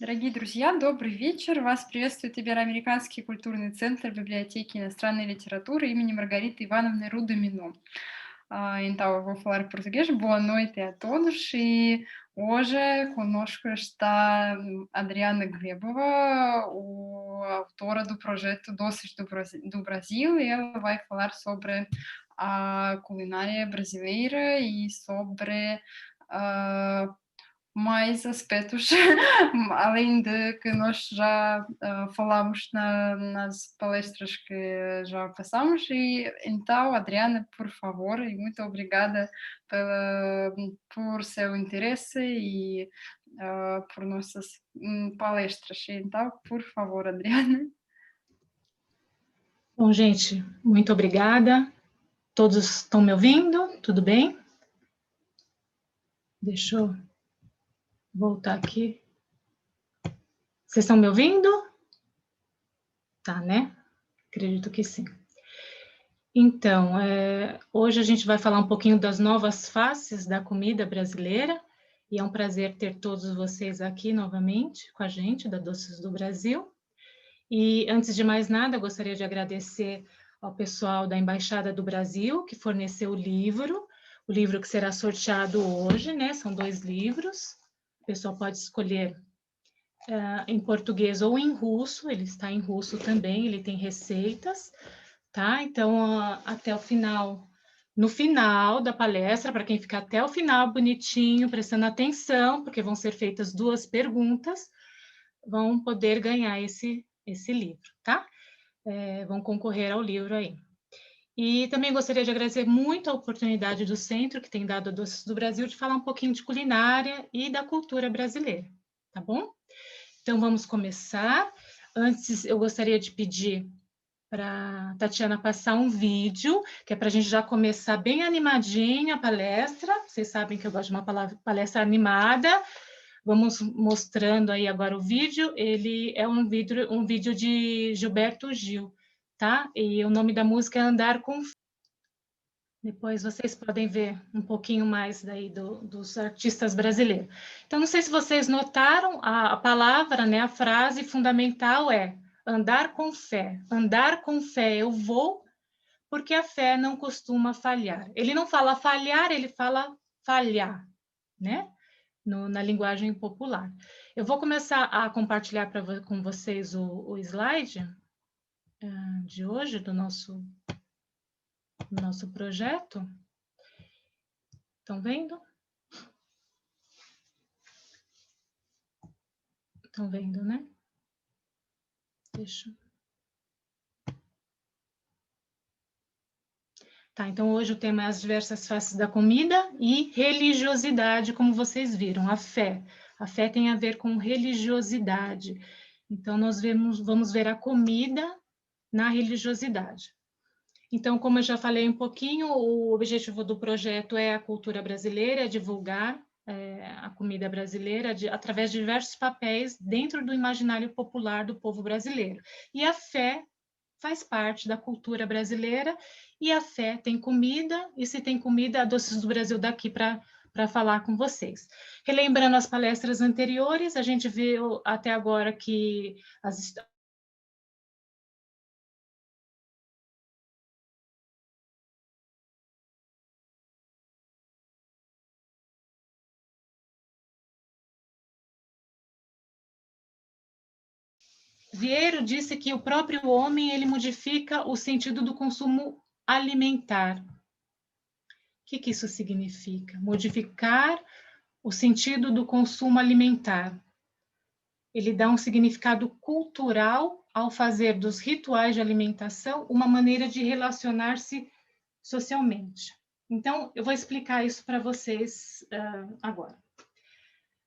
Дорогие друзья, добрый вечер! Вас приветствует Ибероамериканский культурный центр библиотеки иностранной литературы имени Маргариты Ивановны Рудамино. Então, eu vou falar português. Boa noite a todos. E hoje conosco está Adriana Glebova, autora do projeto Doces do Brasil, e ela vai falar sobre a culinária brasileira e sobre mais aspectos, além de que nós já falámos nas palestras que já passamos. E então, Adriana, por favor, e muito obrigada por seu interesse e por nossas palestras. Então, por favor, Adriana. Bom, gente, muito obrigada. Todos estão me ouvindo? Tudo bem? Deixa eu voltar aqui. Vocês estão me ouvindo? Tá, né? Acredito que sim. Então, hoje a gente vai falar um pouquinho das novas faces da comida brasileira, e é um prazer ter todos vocês aqui novamente com a gente, da Doces do Brasil. E, antes de mais nada, eu gostaria de agradecer ao pessoal da Embaixada do Brasil, que forneceu o livro que será sorteado hoje, né? São 2 livros. O pessoal pode escolher em português ou em russo, ele está em russo também, ele tem receitas, tá? Então, até o final, no final da palestra, para quem ficar até o final bonitinho, prestando atenção, porque vão ser feitas 2 perguntas, vão poder ganhar esse livro, tá? Vão concorrer ao livro aí. E também gostaria de agradecer muito a oportunidade do centro, que tem dado a Doces do Brasil, de falar um pouquinho de culinária e da cultura brasileira, tá bom? Então, vamos começar. Antes, eu gostaria de pedir para a Tatiana passar um vídeo, que é para a gente já começar bem animadinha a palestra. Vocês sabem que eu gosto de uma palestra animada. Vamos mostrando aí agora o vídeo. Ele é um vídeo de Gilberto Gil, tá? E o nome da música é Andar com Fé. Depois vocês podem ver um pouquinho mais daí dos artistas brasileiros. Então, não sei se vocês notaram, a palavra, né, a frase fundamental é andar com fé. Andar com fé eu vou, porque a fé não costuma falhar. Ele não fala falhar, ele fala falhar, né? Na linguagem popular. Eu vou começar a compartilhar com vocês o slide de hoje, do nosso projeto. Estão vendo? Estão vendo, né? Deixa. Tá, então hoje o tema é as diversas faces da comida e religiosidade, como vocês viram, a fé. A fé tem a ver com religiosidade. Então, nós vamos ver a comida na religiosidade. Então, como eu já falei um pouquinho, o objetivo do projeto é a cultura brasileira, é divulgar a comida brasileira através de diversos papéis dentro do imaginário popular do povo brasileiro. E a fé faz parte da cultura brasileira, e a fé tem comida, e se tem comida, a Doces do Brasil daqui para falar com vocês. Relembrando as palestras anteriores, a gente viu até agora que Vieiro disse que o próprio homem ele modifica o sentido do consumo alimentar. O que isso significa? Modificar o sentido do consumo alimentar. Ele dá um significado cultural ao fazer dos rituais de alimentação uma maneira de relacionar-se socialmente. Então, eu vou explicar isso para vocês agora.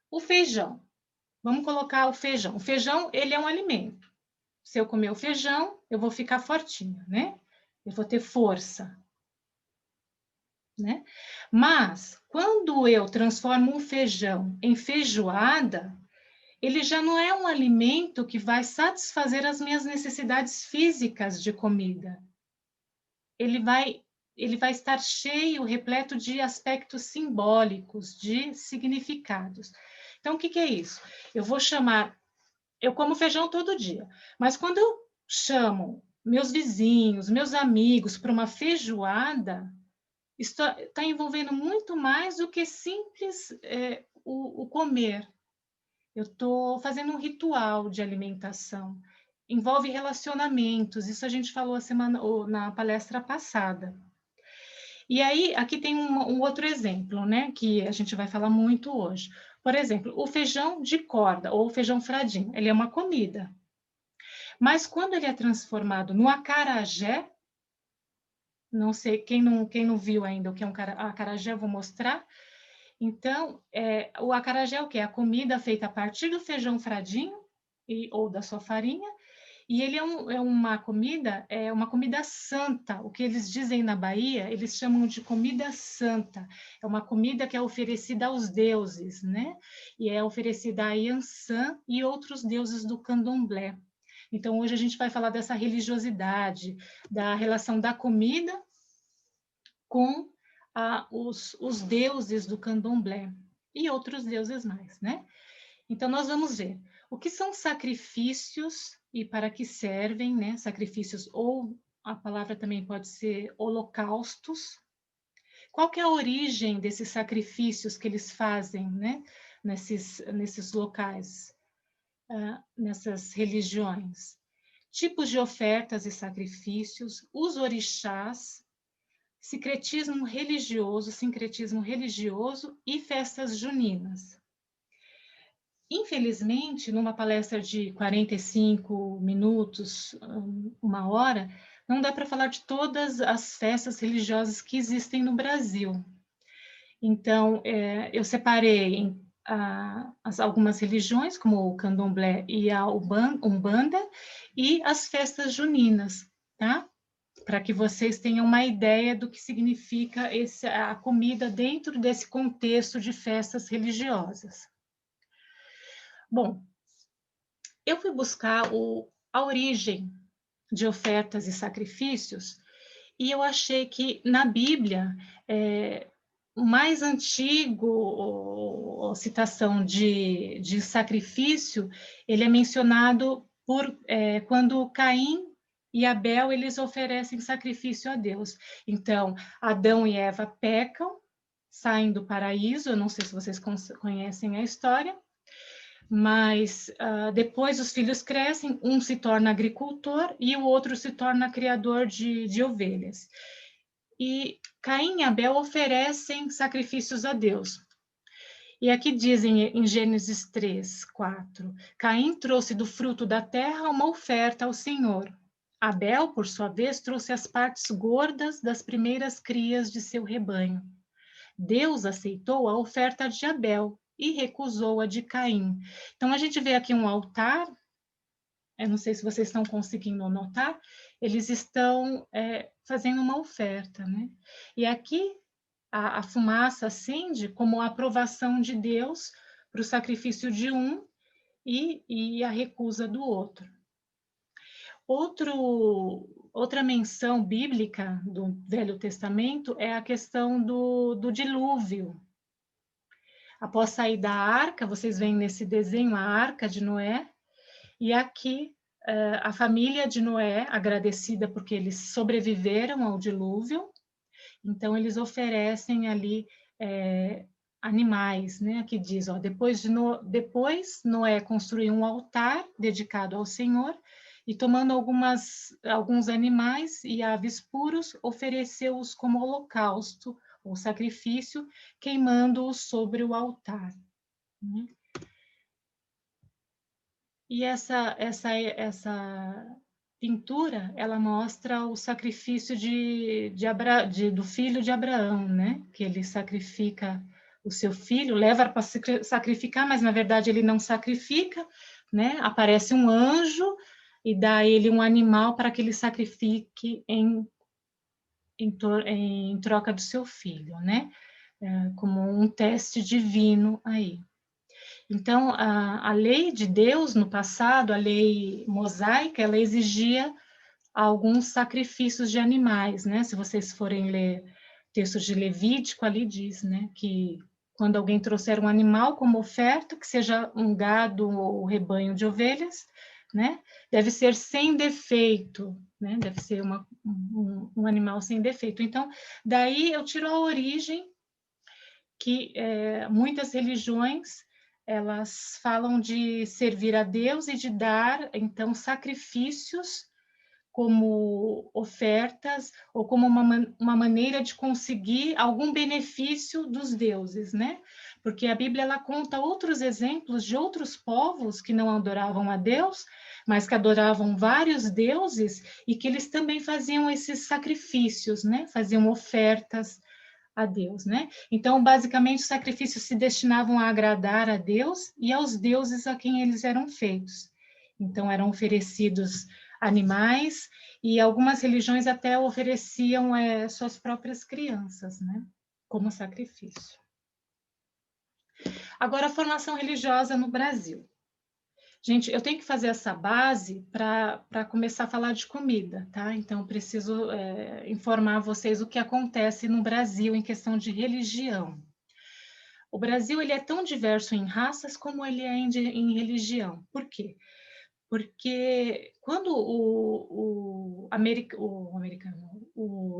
O feijão. Vamos colocar o feijão. O feijão, ele é um alimento. Se eu comer o feijão, eu vou ficar fortinha, né? Eu vou ter força, né? Mas, quando eu transformo o feijão em feijoada, ele já não é um alimento que vai satisfazer as minhas necessidades físicas de comida. Ele vai estar cheio, repleto de aspectos simbólicos, de significados. Então, o que que é isso? Eu vou chamar, eu como feijão todo dia, mas quando eu chamo meus vizinhos, meus amigos para uma feijoada, está envolvendo muito mais do que simples o comer. Eu estou fazendo um ritual de alimentação. Envolve relacionamentos, isso a gente falou a semana, ou na palestra passada. E aí, aqui tem um outro exemplo, né, que a gente vai falar muito hoje. Por exemplo, o feijão de corda, ou feijão fradinho, ele é uma comida. Mas quando ele é transformado no acarajé, não sei, quem não viu ainda o que é um acarajé, eu vou mostrar. Então, o acarajé é o quê? A comida feita a partir do feijão fradinho, ou da sua farinha, e ele é uma comida santa. O que eles dizem na Bahia, eles chamam de comida santa. É uma comida que é oferecida aos deuses, né? E é oferecida a Yansan e outros deuses do candomblé. Então, hoje a gente vai falar dessa religiosidade, da relação da comida com os deuses do candomblé e outros deuses mais, né? Então, nós vamos ver o que são sacrifícios e para que servem, né? Sacrifícios, ou a palavra também pode ser holocaustos. Qual que é a origem desses sacrifícios que eles fazem, né? Nesses locais, nessas religiões. Tipos de ofertas e sacrifícios, os orixás, sincretismo religioso e festas juninas. Infelizmente, numa palestra de 45 minutos, uma hora, não dá para falar de todas as festas religiosas que existem no Brasil. Então, eu separei algumas religiões, como o candomblé e a Umbanda, e as festas juninas, tá? Para que vocês tenham uma ideia do que significa a comida dentro desse contexto de festas religiosas. Bom, eu fui buscar a origem de ofertas e sacrifícios e eu achei que na Bíblia, o mais antigo citação de sacrifício, ele é mencionado quando Caim e Abel, eles oferecem sacrifício a Deus. Então, Adão e Eva pecam, saem do paraíso, eu não sei se vocês conhecem a história, mas depois os filhos crescem, um se torna agricultor e o outro se torna criador de ovelhas. E Caim e Abel oferecem sacrifícios a Deus. E aqui dizem em Gênesis 3, 4, Caim trouxe do fruto da terra uma oferta ao Senhor. Abel, por sua vez, trouxe as partes gordas das primeiras crias de seu rebanho. Deus aceitou a oferta de Abel e recusou a de Caim. Então, a gente vê aqui um altar, eu não sei se vocês estão conseguindo notar, eles estão fazendo uma oferta, né? E aqui a fumaça acende como a aprovação de Deus para o sacrifício de um e a recusa do outro. Outra menção bíblica do Velho Testamento é a questão do dilúvio. Após sair da arca, vocês veem nesse desenho a arca de Noé, e aqui a família de Noé, agradecida porque eles sobreviveram ao dilúvio, então eles oferecem ali animais, né? Aqui diz, ó, depois Noé construiu um altar dedicado ao Senhor, e tomando alguns animais e aves puros, ofereceu-os como holocausto, ou sacrifício, queimando-os sobre o altar. Né? E essa pintura, ela mostra o sacrifício do filho de Abraão, né? Que ele sacrifica o seu filho, leva para sacrificar, mas na verdade ele não sacrifica, né? Aparece um anjo e dá a ele um animal para que ele sacrifique em troca do seu filho, né? Como um teste divino aí. Então, a lei de Deus no passado, a lei mosaica, ela exigia alguns sacrifícios de animais, né? Se vocês forem ler textos de Levítico, ali diz, né, que quando alguém trouxer um animal como oferta, que seja um gado ou rebanho de ovelhas, né? Deve ser sem defeito, né? Deve ser um animal sem defeito. Então, daí eu tiro a origem que muitas religiões elas falam de servir a Deus e de dar, então, sacrifícios como ofertas ou como uma maneira de conseguir algum benefício dos deuses, né? Porque a Bíblia ela conta outros exemplos de outros povos que não adoravam a Deus, mas que adoravam vários deuses e que eles também faziam esses sacrifícios, né? Faziam ofertas a Deus, né? Então, basicamente, os sacrifícios se destinavam a agradar a Deus e aos deuses a quem eles eram feitos. Então, eram oferecidos animais e algumas religiões até ofereciam suas próprias crianças, né? Como sacrifício. Agora, a formação religiosa no Brasil. Gente, eu tenho que fazer essa base para começar a falar de comida, tá? Então, preciso informar vocês o que acontece no Brasil em questão de religião. O Brasil ele é tão diverso em raças como ele é em religião. Por quê? Porque quando o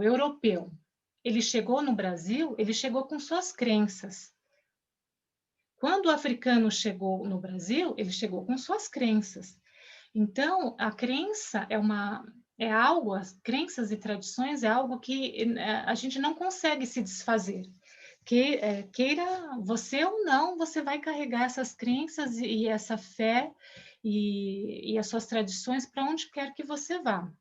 europeu ele chegou no Brasil, ele chegou com suas crenças. Quando o africano chegou no Brasil, ele chegou com suas crenças. Então, a crença é algo, as crenças e tradições é algo que a gente não consegue se desfazer. Queira você ou não, você vai carregar essas crenças e essa fé e as suas tradições para onde quer que você vá.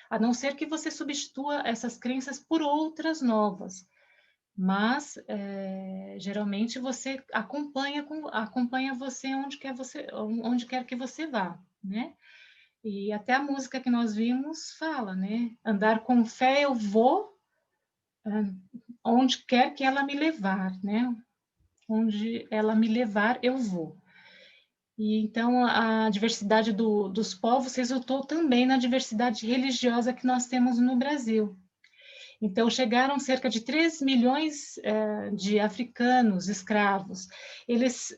A não ser que você substitua essas crenças por outras novas. Mas geralmente você acompanha você onde quer que você vá, né? E até a música que nós vimos fala, né? Andar com fé eu vou onde quer que ela me levar, né? Onde ela me levar eu vou. E então a diversidade dos povos resultou também na diversidade religiosa que nós temos no Brasil. Então, chegaram cerca de 3 milhões de africanos escravos. Eles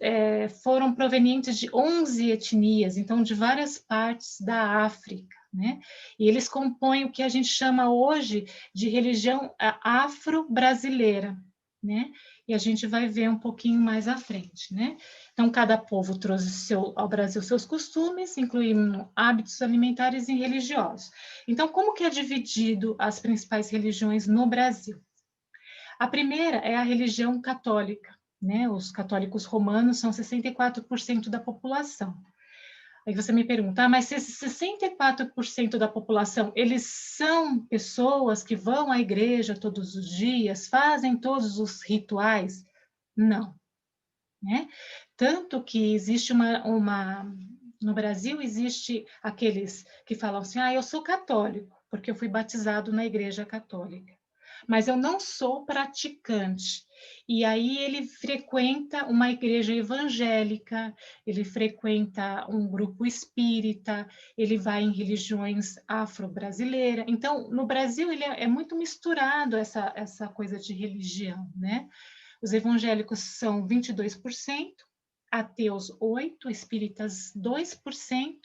foram provenientes de 11 etnias, então, de várias partes da África, né? E eles compõem o que a gente chama hoje de religião afro-brasileira, né? E a gente vai ver um pouquinho mais à frente, né? Então, cada povo trouxe ao Brasil seus costumes, incluindo hábitos alimentares e religiosos. Então, como que é dividido as principais religiões no Brasil? A primeira é a religião católica, né? Os católicos romanos são 64% da população. Aí você me pergunta, mas se esses 64% da população, eles são pessoas que vão à igreja todos os dias, fazem todos os rituais? Não, né? Tanto que existe no Brasil existe aqueles que falam assim, eu sou católico, porque eu fui batizado na igreja católica, mas eu não sou praticante. E aí ele frequenta uma igreja evangélica, ele frequenta um grupo espírita, ele vai em religiões afro-brasileiras. Então, no Brasil, ele é muito misturado essa coisa de religião, né? Os evangélicos são 22%, ateus 8%, espíritas 2%,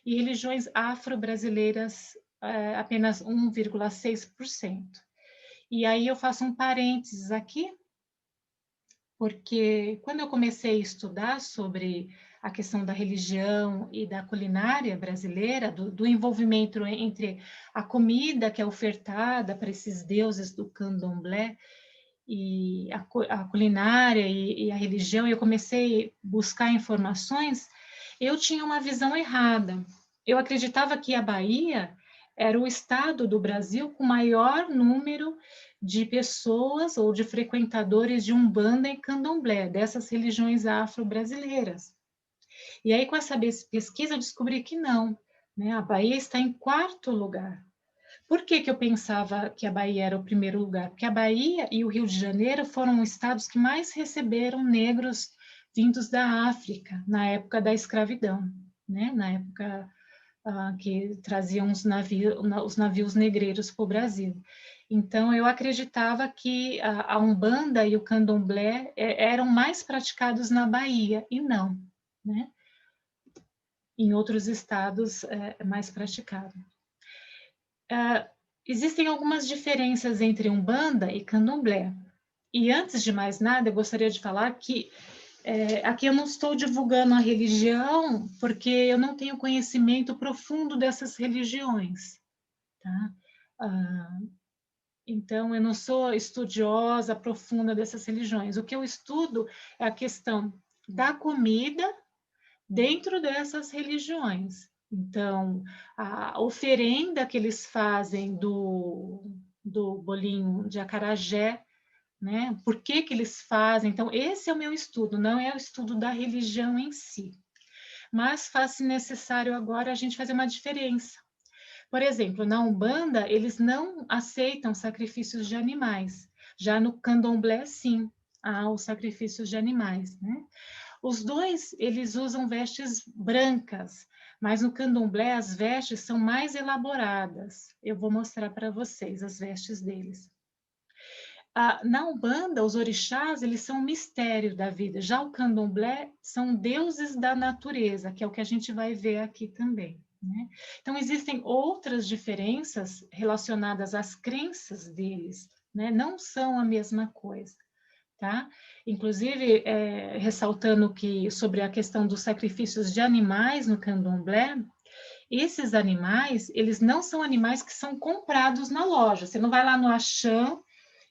e religiões afro-brasileiras apenas 1,6%. E aí eu faço um parênteses aqui, porque quando eu comecei a estudar sobre a questão da religião e da culinária brasileira, do envolvimento entre a comida que é ofertada para esses deuses do candomblé e a culinária e a religião, eu comecei a buscar informações, eu tinha uma visão errada. Eu acreditava que a Bahia era o estado do Brasil com maior número de pessoas ou de frequentadores de Umbanda e Candomblé, dessas religiões afro-brasileiras. E aí, com essa pesquisa, eu descobri que não, né? A Bahia está em 4º lugar. Por que eu pensava que a Bahia era o primeiro lugar? Porque a Bahia e o Rio de Janeiro foram os estados que mais receberam negros vindos da África, na época da escravidão, né? Na época que traziam os navios negreiros para o Brasil. Então, eu acreditava que a Umbanda e o Candomblé eram mais praticados na Bahia, e não, né? Em outros estados é mais praticado. Existem algumas diferenças entre Umbanda e Candomblé. E antes de mais nada, eu gostaria de falar que aqui eu não estou divulgando a religião, porque eu não tenho conhecimento profundo dessas religiões, tá? Então, eu não sou estudiosa profunda dessas religiões. O que eu estudo é a questão da comida dentro dessas religiões. Então, a oferenda que eles fazem do bolinho de acarajé, né? Por que que eles fazem? Então, esse é o meu estudo, não é o estudo da religião em si. Mas faz-se necessário agora a gente fazer uma diferença. Por exemplo, na Umbanda, eles não aceitam sacrifícios de animais. Já no Candomblé, sim, há os sacrifícios de animais, né? Os dois, eles usam vestes brancas, mas no Candomblé as vestes são mais elaboradas. Eu vou mostrar para vocês as vestes deles. Na Umbanda, os orixás, eles são um mistério da vida. Já o Candomblé são deuses da natureza, que é o que a gente vai ver aqui também, né? Então, existem outras diferenças relacionadas às crenças deles, né? Não são a mesma coisa, tá? Inclusive, ressaltando que sobre a questão dos sacrifícios de animais no Candomblé, esses animais, eles não são animais que são comprados na loja. Você não vai lá no Axam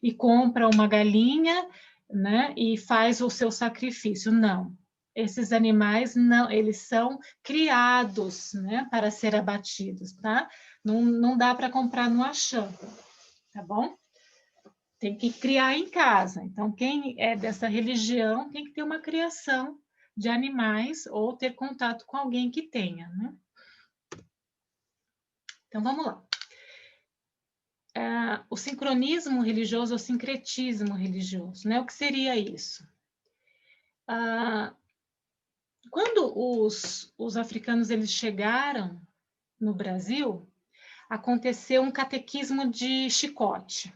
e compra uma galinha, né, e faz o seu sacrifício. Não. Esses animais não, eles são criados, né, para ser abatidos, tá? Não dá para comprar no Axam, tá bom? Tem que criar em casa. Então, quem é dessa religião tem que ter uma criação de animais ou ter contato com alguém que tenha, né? Então, vamos lá. O sincronismo religioso, o sincretismo religioso, né? O que seria isso? Quando os africanos eles chegaram no Brasil, aconteceu um catequismo de chicote.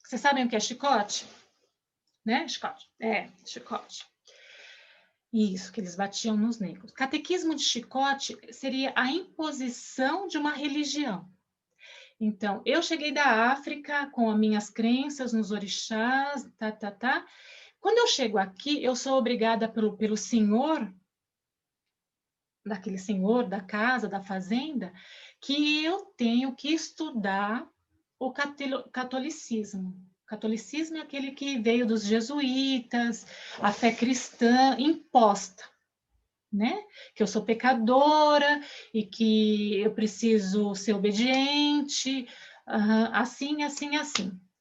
Vocês sabem o que é chicote? Né? Chicote. Chicote. Isso, que eles batiam nos negros. Catequismo de chicote seria a imposição de uma religião. Então, eu cheguei da África com as minhas crenças nos orixás, tá. Quando eu chego aqui, eu sou obrigada pelo senhor, daquele senhor da casa, da fazenda, que eu tenho que estudar o catolicismo. O catolicismo é aquele que veio dos jesuítas, a fé cristã imposta, né? Que eu sou pecadora e que eu preciso ser obediente, assim.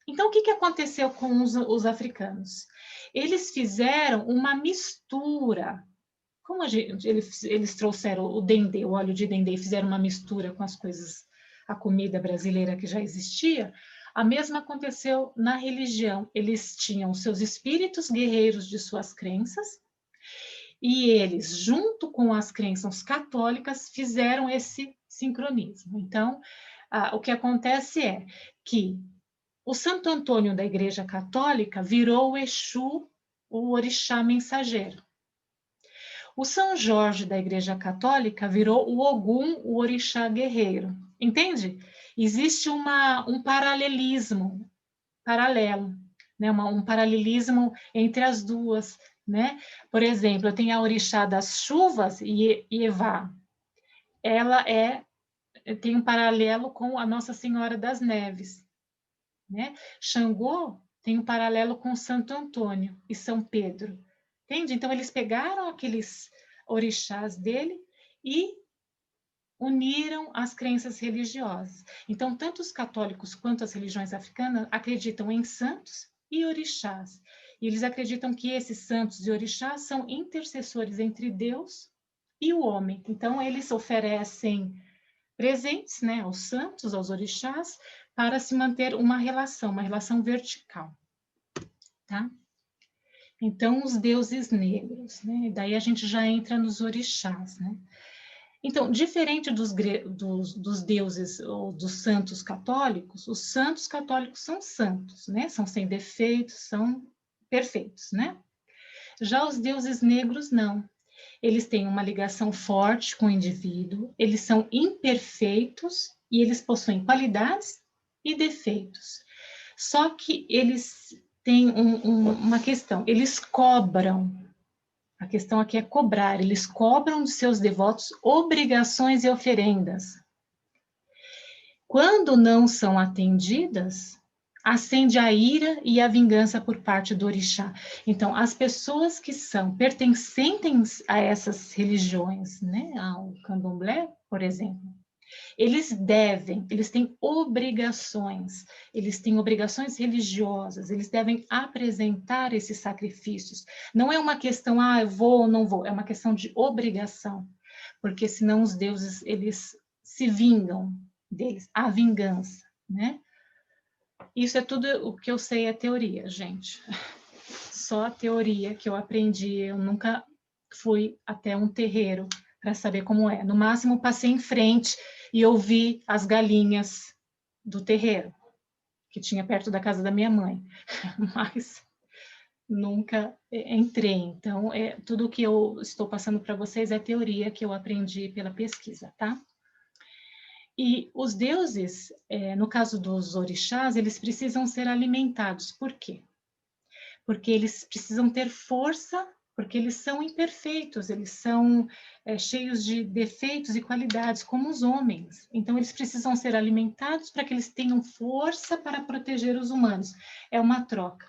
Então, o que aconteceu com os africanos? Eles fizeram uma mistura. Como eles trouxeram o dendê, o óleo de dendê, e fizeram uma mistura com as coisas, a comida brasileira que já existia, a mesma aconteceu na religião. Eles tinham seus espíritos guerreiros de suas crenças, e eles, junto com as crenças católicas, fizeram esse sincronismo. Então, o que acontece é que o Santo Antônio da Igreja Católica virou o Exu, o orixá mensageiro. O São Jorge da Igreja Católica virou o Ogum, o orixá guerreiro. Entende? Existe um paralelo, né? Um paralelismo entre as duas, né? Por exemplo, eu tenho a orixá das chuvas, Ievá. Ela tem um paralelo com a Nossa Senhora das Neves, né? Xangô tem um paralelo com Santo Antônio e São Pedro. Entende? Então, eles pegaram aqueles orixás dele e uniram as crenças religiosas. Então, tanto os católicos quanto as religiões africanas acreditam em santos e orixás. E eles acreditam que esses santos e orixás são intercessores entre Deus e o homem. Então, eles oferecem presentes, né, aos santos, aos orixás, para se manter uma relação vertical, tá? Então, os deuses negros, né? Daí a gente já entra nos orixás, né? Então, diferente dos deuses ou dos santos católicos, os santos católicos são santos, né? São sem defeitos, são perfeitos, né? Já os deuses negros, não. Eles têm uma ligação forte com o indivíduo, eles são imperfeitos e eles possuem qualidades e defeitos. Só que eles têm uma questão, eles cobram. A questão aqui é cobrar, eles cobram de seus devotos obrigações e oferendas. Quando não são atendidas, acende a ira e a vingança por parte do orixá. Então, as pessoas que são pertencentes a essas religiões, né, ao candomblé, por exemplo, eles têm obrigações religiosas, eles devem apresentar esses sacrifícios. Não é uma questão, eu vou ou não vou, é uma questão de obrigação, porque senão os deuses, eles se vingam deles, a vingança, né? Isso é tudo o que eu sei, é teoria, gente. Só a teoria que eu aprendi, eu nunca fui até um terreiro para saber como é. No máximo, passei em frente e ouvi as galinhas do terreiro, que tinha perto da casa da minha mãe, mas nunca entrei. Então, tudo que eu estou passando para vocês é teoria que eu aprendi pela pesquisa, tá? E os deuses, no caso dos orixás, eles precisam ser alimentados. Por quê? Porque eles precisam ter força, porque eles são imperfeitos, eles são cheios de defeitos e qualidades, como os homens. Então, eles precisam ser alimentados para que eles tenham força para proteger os humanos. É uma troca,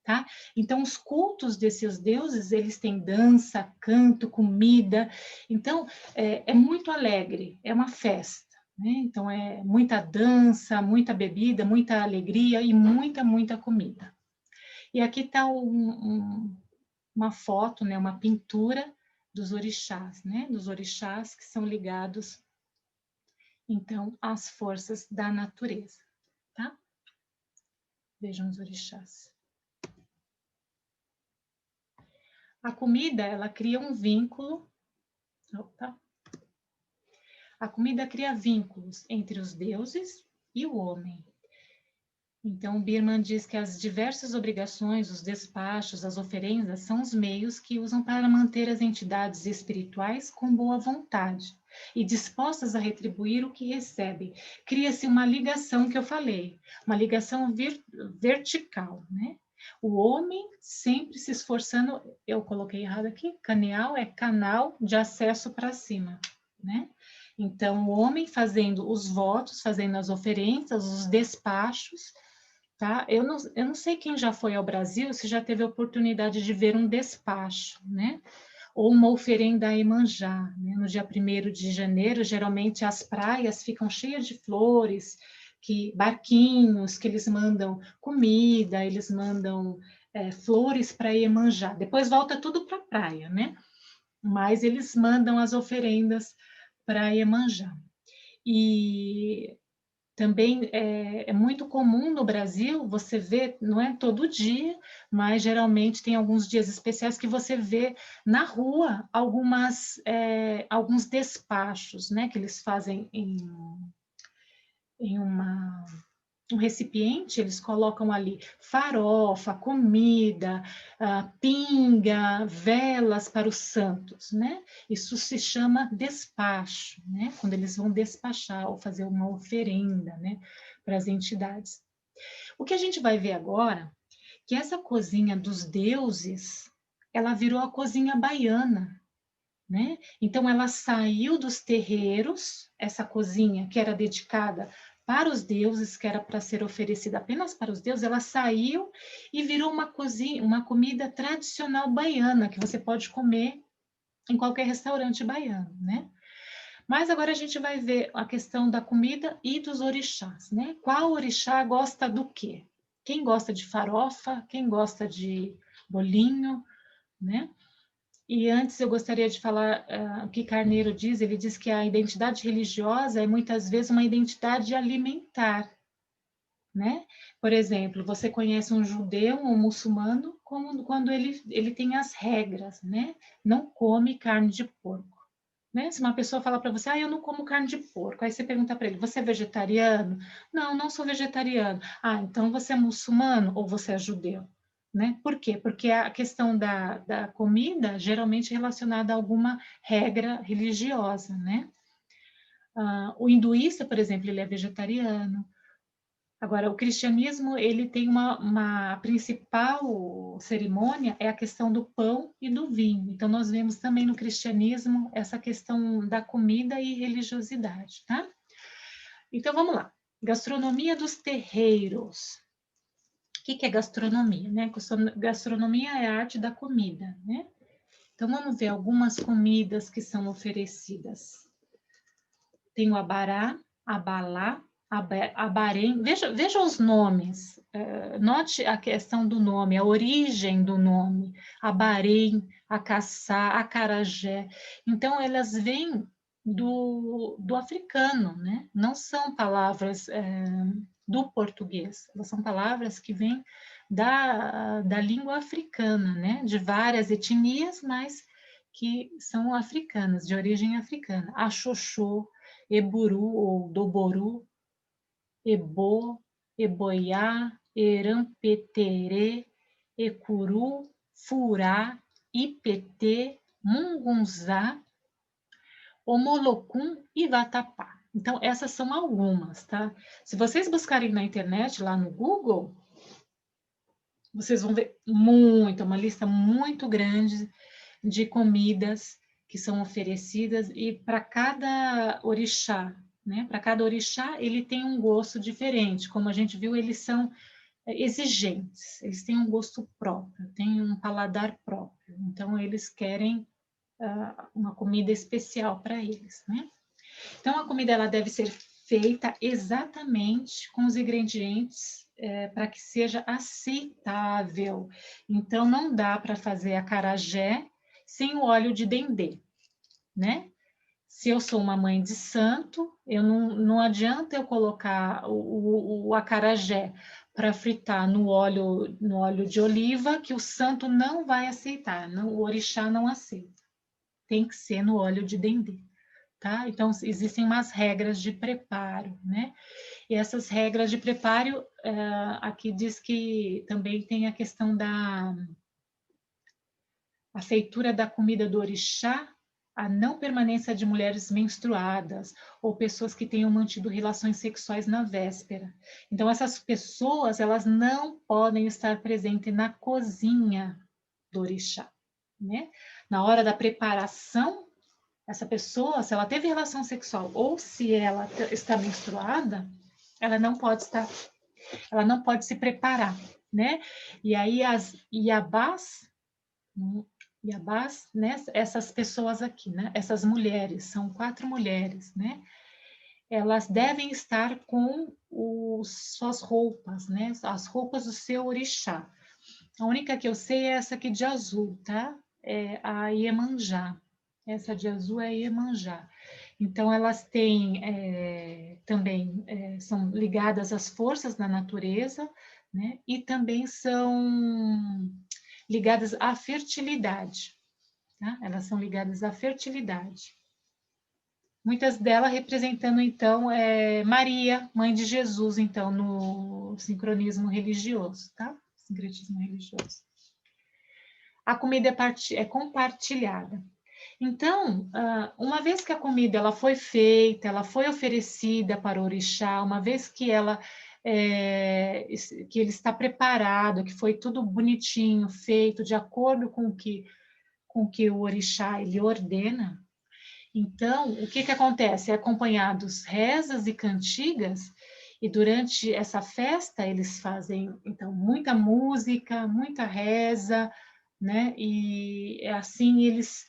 tá? Então, os cultos desses deuses, eles têm dança, canto, comida. Então, é muito alegre, é uma festa. Né? Então, é muita dança, muita bebida, muita alegria e muita comida. E aqui está uma foto, né, uma pintura dos orixás, né, dos orixás que são ligados, então, às forças da natureza, tá? Vejam os orixás. A comida, ela cria um vínculo, opa. A comida cria vínculos entre os deuses e o homem. Então, Birman diz que as diversas obrigações, os despachos, as oferendas são os meios que usam para manter as entidades espirituais com boa vontade e dispostas a retribuir o que recebem. Cria-se uma ligação que eu falei, uma ligação vertical, né? O homem sempre se esforçando, eu coloquei errado aqui, canal é canal de acesso para cima, né? Então, o homem fazendo os votos, fazendo as oferendas, os despachos, tá? Eu não sei quem já foi ao Brasil, se já teve a oportunidade de ver um despacho, né? Ou uma oferenda a Iemanjá, né? No dia 1º de janeiro, geralmente as praias ficam cheias de flores, barquinhos que eles mandam comida, eles mandam flores para Iemanjá. Depois volta tudo para a praia, né? Mas eles mandam as oferendas para Iemanjá. E também é muito comum no Brasil, você vê, não é todo dia, mas geralmente tem alguns dias especiais que você vê na rua alguns despachos, né, que eles fazem em um recipiente, eles colocam ali farofa, comida, pinga, velas para os santos, né? Isso se chama despacho, né? Quando eles vão despachar ou fazer uma oferenda, né? Para as entidades. O que a gente vai ver agora, que essa cozinha dos deuses, ela virou a cozinha baiana, né? Então, ela saiu dos terreiros, essa cozinha que era dedicada para os deuses, que era para ser oferecida apenas para os deuses, ela saiu e virou uma cozinha, uma comida tradicional baiana, que você pode comer em qualquer restaurante baiano, né? Mas agora a gente vai ver a questão da comida e dos orixás, né? Qual orixá gosta do quê? Quem gosta de farofa? Quem gosta de bolinho, né? E antes eu gostaria de falar o que Carneiro diz, ele diz que a identidade religiosa é muitas vezes uma identidade alimentar, né? Por exemplo, você conhece um judeu ou um muçulmano quando ele tem as regras, né? Não come carne de porco, né? Se uma pessoa fala para você, eu não como carne de porco, aí você pergunta para ele, você é vegetariano? Não, não sou vegetariano. Então você é muçulmano ou você é judeu? Né? Por quê? Porque a questão da comida geralmente é relacionada a alguma regra religiosa, né? O hinduísta, por exemplo, ele é vegetariano. Agora, o cristianismo, ele tem uma principal cerimônia, é a questão do pão e do vinho. Então, nós vemos também no cristianismo essa questão da comida e religiosidade, tá? Então, vamos lá. Gastronomia dos terreiros. O que é gastronomia, né? Gastronomia é a arte da comida, né? Então, vamos ver algumas comidas que são oferecidas. Tem o abará, abalá, abarém. Veja os nomes. Note a questão do nome, a origem do nome. Abarém, acaçá, acarajé. Então, elas vêm do africano, né? Não são palavras do português. Elas são palavras que vêm da língua africana, né? De várias etnias, mas que são africanas, de origem africana. Axoxô, Eburu ou Doboru, Ebo, Eboiá, Erampeterê, Ecuru, Furá, Ipetê, Mungunzá, Omolocum e Vatapá. Então, essas são algumas, tá? Se vocês buscarem na internet, lá no Google, vocês vão ver uma lista muito grande de comidas que são oferecidas e para cada orixá, né? Para cada orixá ele tem um gosto diferente. Como a gente viu, eles são exigentes, eles têm um gosto próprio, têm um paladar próprio. Então eles querem uma comida especial para eles, né? Então a comida ela deve ser feita exatamente com os ingredientes para que seja aceitável. Então não dá para fazer acarajé sem o óleo de dendê, né? Se eu sou uma mãe de santo, não adianta eu colocar o acarajé para fritar no óleo de oliva, que o santo não vai aceitar, o orixá não aceita. Tem que ser no óleo de dendê, tá? Então, existem umas regras de preparo, né? E essas regras de preparo, aqui diz que também tem a questão a feitura da comida do orixá, a não permanência de mulheres menstruadas ou pessoas que tenham mantido relações sexuais na véspera. Então, essas pessoas, elas não podem estar presentes na cozinha do orixá, né? Na hora da preparação, essa pessoa, se ela teve relação sexual ou se ela está menstruada, ela não pode estar, ela não pode se preparar, né? E aí as iabás, Yabás, né? Essas pessoas aqui, né? Essas mulheres, são 4 mulheres, né? Elas devem estar com suas roupas, né? As roupas do seu orixá. A única que eu sei é essa aqui de azul, tá? É a Iemanjá. Essa de azul é a Iemanjá. Então, elas têm também, são ligadas às forças da natureza, né? E também são ligadas à fertilidade, tá? Elas são ligadas à fertilidade. Muitas delas representando, então, Maria, mãe de Jesus, então, no sincronismo religioso, tá? Sincretismo religioso. A comida é compartilhada. Então, uma vez que a comida ela foi feita, ela foi oferecida para o orixá, uma vez que que ele está preparado, que foi tudo bonitinho, feito de acordo com que o orixá ele ordena, então, o que acontece? É acompanhados rezas e cantigas, e durante essa festa eles fazem, então, muita música, muita reza, né? E assim eles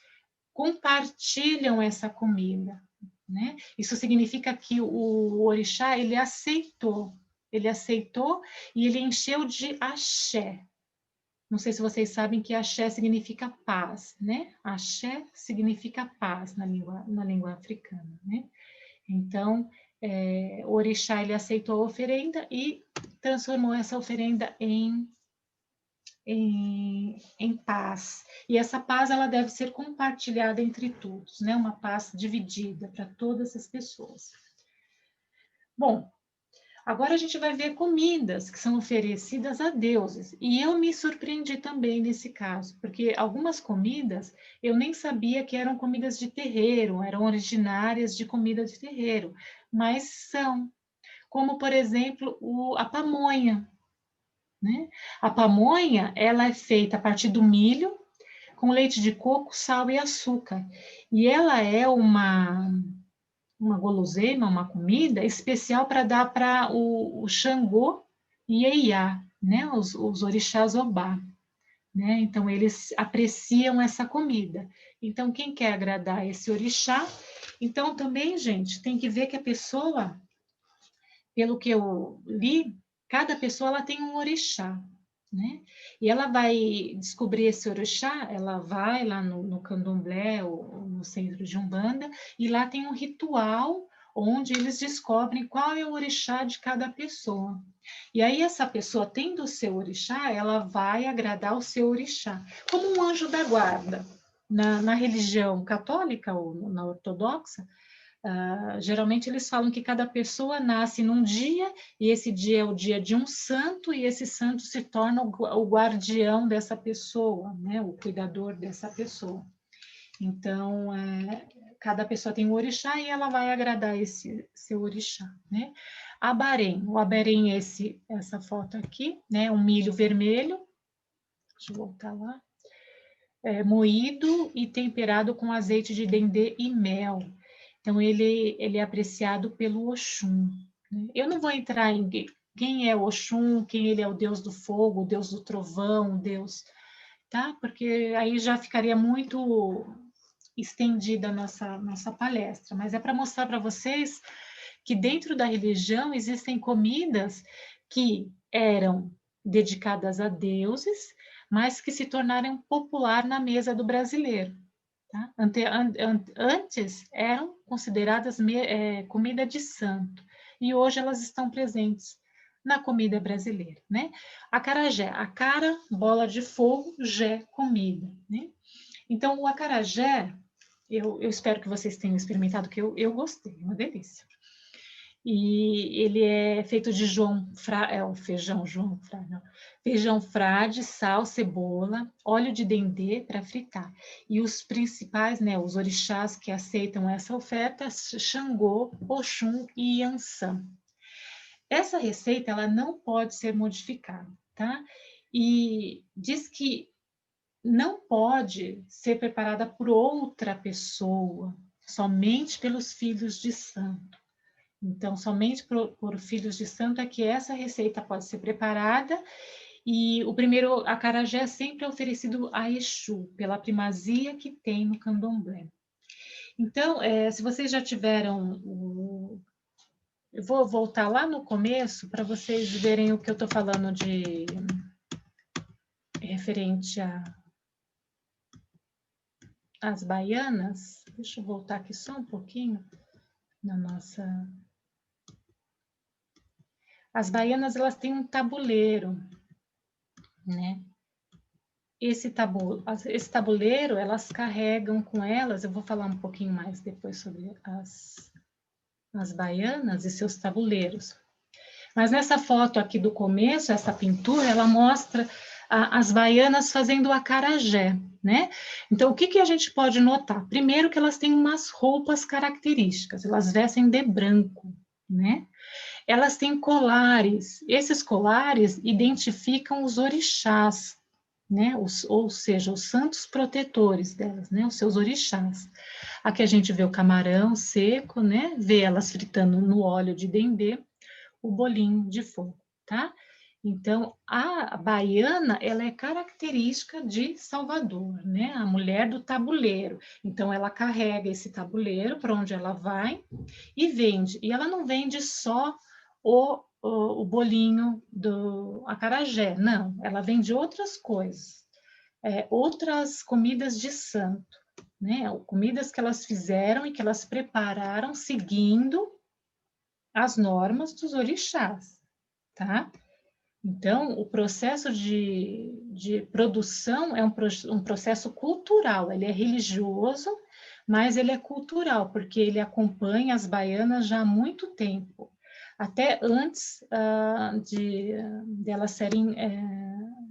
compartilham essa comida, né? Isso significa que o orixá, ele aceitou e ele encheu de axé. Não sei se vocês sabem que axé significa paz, né? Axé significa paz na língua africana, né? Então, o orixá, ele aceitou a oferenda e transformou essa oferenda em em paz. E essa paz ela deve ser compartilhada entre todos, né? Uma paz dividida para todas as pessoas. Bom, agora a gente vai ver comidas que são oferecidas a deuses. E eu me surpreendi também nesse caso, porque algumas comidas eu nem sabia que eram comidas de terreiro, eram originárias de comida de terreiro, mas são, como por exemplo a pamonha, né? A pamonha, ela é feita a partir do milho, com leite de coco, sal e açúcar. E ela é uma guloseima, uma comida especial para dar para o Xangô e Eiá, né? Os orixás Obá, né? Então, eles apreciam essa comida. Então, quem quer agradar esse orixá, então também, gente, tem que ver que a pessoa, pelo que eu li, cada pessoa ela tem um orixá, né? E ela vai descobrir esse orixá, ela vai lá no candomblé ou no centro de Umbanda, e lá tem um ritual onde eles descobrem qual é o orixá de cada pessoa. E aí essa pessoa, tendo o seu orixá, ela vai agradar o seu orixá, como um anjo da guarda. Na religião católica ou na ortodoxa, geralmente eles falam que cada pessoa nasce num dia, e esse dia é o dia de um santo, e esse santo se torna o guardião dessa pessoa, né? O cuidador dessa pessoa. Então, cada pessoa tem um orixá e ela vai agradar esse seu orixá, né? Abarém, o abarém é essa foto aqui, né? Um milho vermelho, deixa eu voltar lá, moído e temperado com azeite de dendê e mel. Então, ele é apreciado pelo Oxum, né? Eu não vou entrar em quem é Oxum, quem ele é o deus do fogo, o deus do trovão, o deus, tá? Porque aí já ficaria muito estendida a nossa palestra. Mas é para mostrar para vocês que dentro da religião existem comidas que eram dedicadas a deuses, mas que se tornaram popular na mesa do brasileiro. Tá? Antes eram consideradas comida de santo, e hoje elas estão presentes na comida brasileira, né? Acarajé, acara, bola de fogo, jé, comida, né? Então, o acarajé, eu espero que vocês tenham experimentado, que eu gostei, é uma delícia. E ele é feito de o feijão, não. Feijão frade, sal, cebola, óleo de dendê para fritar. E os principais, né, os orixás que aceitam essa oferta, Xangô, Oxum e Yansan. Essa receita, ela não pode ser modificada, tá? E diz que não pode ser preparada por outra pessoa, somente pelos filhos de santo. Então, somente por filhos de santo é que essa receita pode ser preparada, e o primeiro acarajé é sempre oferecido a Exu, pela primazia que tem no candomblé. Então, se vocês já tiveram eu vou voltar lá no começo para vocês verem o que eu estou falando de referente às baianas. Deixa eu voltar aqui só um pouquinho na nossa... As baianas, elas têm um tabuleiro, né? Esse tabuleiro, elas carregam com elas, eu vou falar um pouquinho mais depois sobre as baianas e seus tabuleiros. Mas nessa foto aqui do começo, essa pintura, ela mostra as baianas fazendo o acarajé, né? Então, o que a gente pode notar? Primeiro que elas têm umas roupas características, elas vestem de branco, né? Elas têm colares, esses colares identificam os orixás, né? Ou seja, os santos protetores delas, né? Os seus orixás. Aqui a gente vê o camarão seco, né? Vê elas fritando no óleo de dendê, o bolinho de fogo, tá? Então, a baiana, ela é característica de Salvador, né? A mulher do tabuleiro. Então, ela carrega esse tabuleiro para onde ela vai e vende. E ela não vende só o bolinho do acarajé, não. Ela vende outras coisas, outras comidas de santo, né? Comidas que elas fizeram e que elas prepararam seguindo as normas dos orixás, tá? Então, o processo de produção é um processo cultural, ele é religioso, mas ele é cultural, porque ele acompanha as baianas já há muito tempo, até antes de elas serem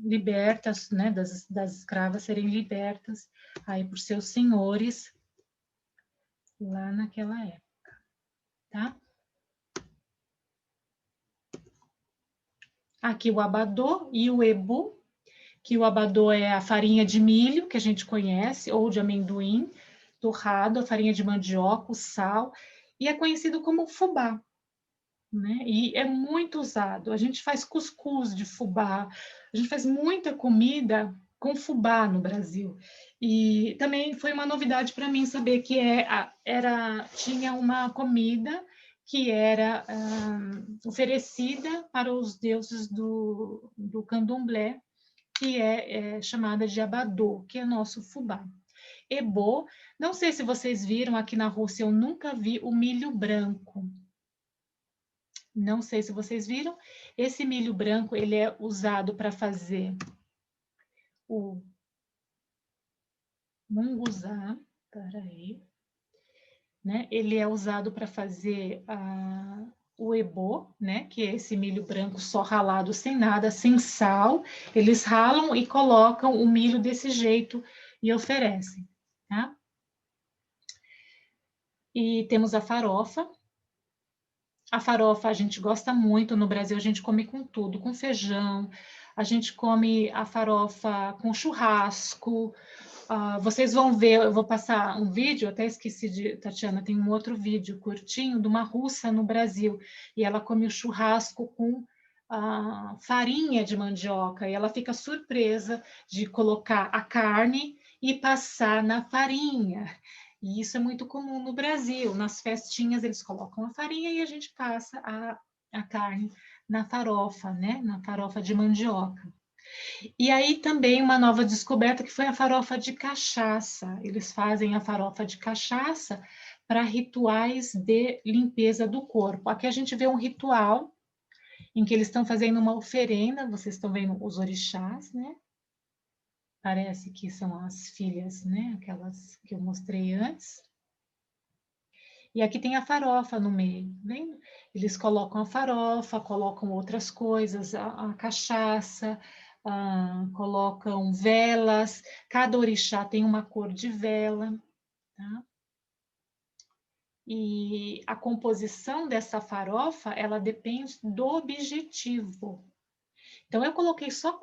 libertas, né, das escravas serem libertas aí por seus senhores lá naquela época, tá? Aqui o abadô e o ebu, que o abadô é a farinha de milho, que a gente conhece, ou de amendoim, torrado, a farinha de mandioca, o sal, e é conhecido como fubá, né? E é muito usado. A gente faz cuscuz de fubá, a gente faz muita comida com fubá no Brasil. E também foi uma novidade para mim saber que tinha uma comida que era oferecida para os deuses do candomblé, que é chamada de abadô, que é nosso fubá. Ebô, não sei se vocês viram, aqui na Rússia eu nunca vi o milho branco. Não sei se vocês viram. Esse milho branco, ele é usado para fazer o munguzá, peraí, né? Ele é usado para fazer o ebô, né? Que é esse milho branco só ralado, sem nada, sem sal. Eles ralam e colocam o milho desse jeito e oferecem, tá? E temos a farofa. A farofa a gente gosta muito, no Brasil a gente come com tudo, com feijão, a gente come a farofa com churrasco. Vocês vão ver, eu vou passar um vídeo, até esqueci de, Tatiana, tem um outro vídeo curtinho de uma russa no Brasil, e ela come o churrasco com farinha de mandioca, e ela fica surpresa de colocar a carne e passar na farinha. E isso é muito comum no Brasil. Nas festinhas eles colocam a farinha e a gente passa a carne na farofa, né? Na farofa de mandioca. E aí também uma nova descoberta que foi a farofa de cachaça. Eles fazem a farofa de cachaça para rituais de limpeza do corpo. Aqui a gente vê um ritual em que eles estão fazendo uma oferenda, vocês estão vendo os orixás, né? Parece que são as filhas, né? Aquelas que eu mostrei antes. E aqui tem a farofa no meio, vendo? Eles colocam a farofa, colocam outras coisas, a cachaça, colocam velas. Cada orixá tem uma cor de vela, tá? E a composição dessa farofa, ela depende do objetivo. Então, eu coloquei só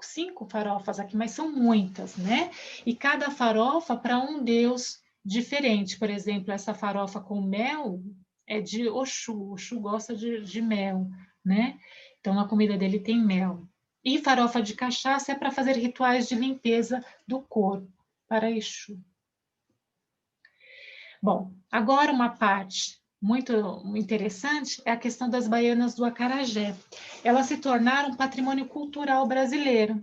5 farofas aqui, mas são muitas, né? E cada farofa para um deus diferente. Por exemplo, essa farofa com mel é de Oxum. Oxum gosta de mel, né? Então, a comida dele tem mel. E farofa de cachaça é para fazer rituais de limpeza do corpo, para Exu. Bom, agora uma parte muito interessante é a questão das baianas do acarajé. Elas se tornaram patrimônio cultural brasileiro.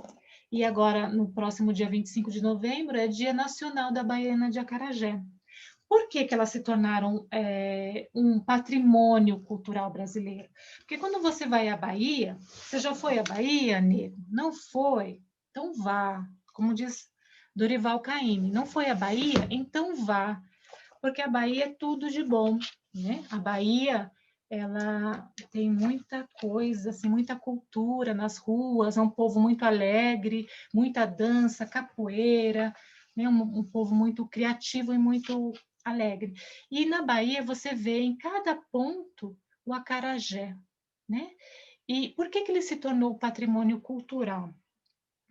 E agora, no próximo dia 25 de novembro, é Dia Nacional da Baiana de Acarajé. Por que elas se tornaram um patrimônio cultural brasileiro? Porque quando você vai à Bahia, você já foi à Bahia, nego? Não foi? Então vá. Como diz Dorival Caymmi, não foi à Bahia? Então vá, porque a Bahia é tudo de bom, né? A Bahia, ela tem muita coisa, assim, muita cultura nas ruas, é um povo muito alegre, muita dança, capoeira, né? Um povo muito criativo e muito alegre. E na Bahia você vê em cada ponto o acarajé, né? E por que ele se tornou patrimônio cultural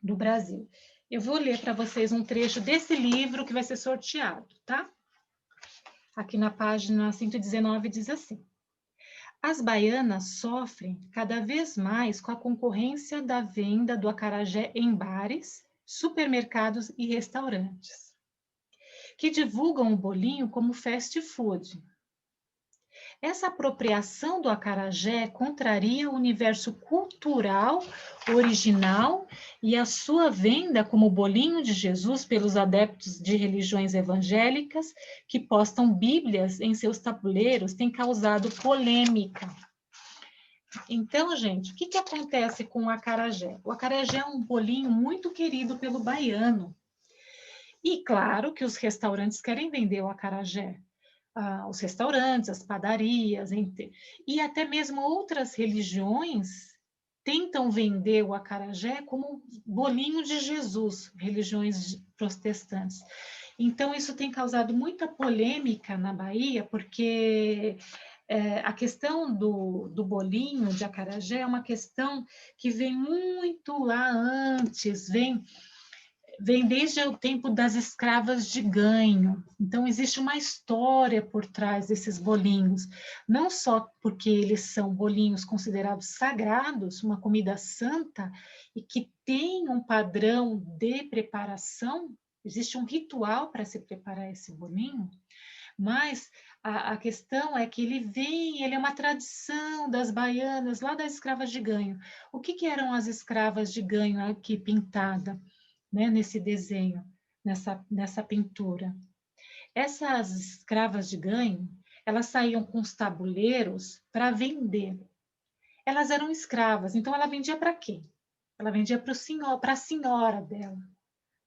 do Brasil? Eu vou ler para vocês um trecho desse livro que vai ser sorteado, tá? Aqui na página 119 diz assim: as baianas sofrem cada vez mais com a concorrência da venda do acarajé em bares, supermercados e restaurantes, que divulgam o bolinho como fast food. Essa apropriação do acarajé contraria o universo cultural original e a sua venda como bolinho de Jesus pelos adeptos de religiões evangélicas que postam bíblias em seus tabuleiros tem causado polêmica. Então, gente, o que acontece com o acarajé? O acarajé é um bolinho muito querido pelo baiano. E claro que os restaurantes querem vender o acarajé. Os restaurantes, as padarias, e até mesmo outras religiões tentam vender o acarajé como bolinho de Jesus, religiões protestantes. Então, isso tem causado muita polêmica na Bahia, porque a questão do bolinho de acarajé é uma questão que vem muito lá antes, vem desde o tempo das escravas de ganho. Então, existe uma história por trás desses bolinhos, não só porque eles são bolinhos considerados sagrados, uma comida santa, e que tem um padrão de preparação, existe um ritual para se preparar esse bolinho, mas a questão é que ele é uma tradição das baianas, lá das escravas de ganho. O que eram as escravas de ganho aqui pintada? Né, nesse desenho, nessa pintura. Essas escravas de ganho, elas saíam com os tabuleiros para vender. Elas eram escravas, então ela vendia para quê? Ela vendia para a senhora dela,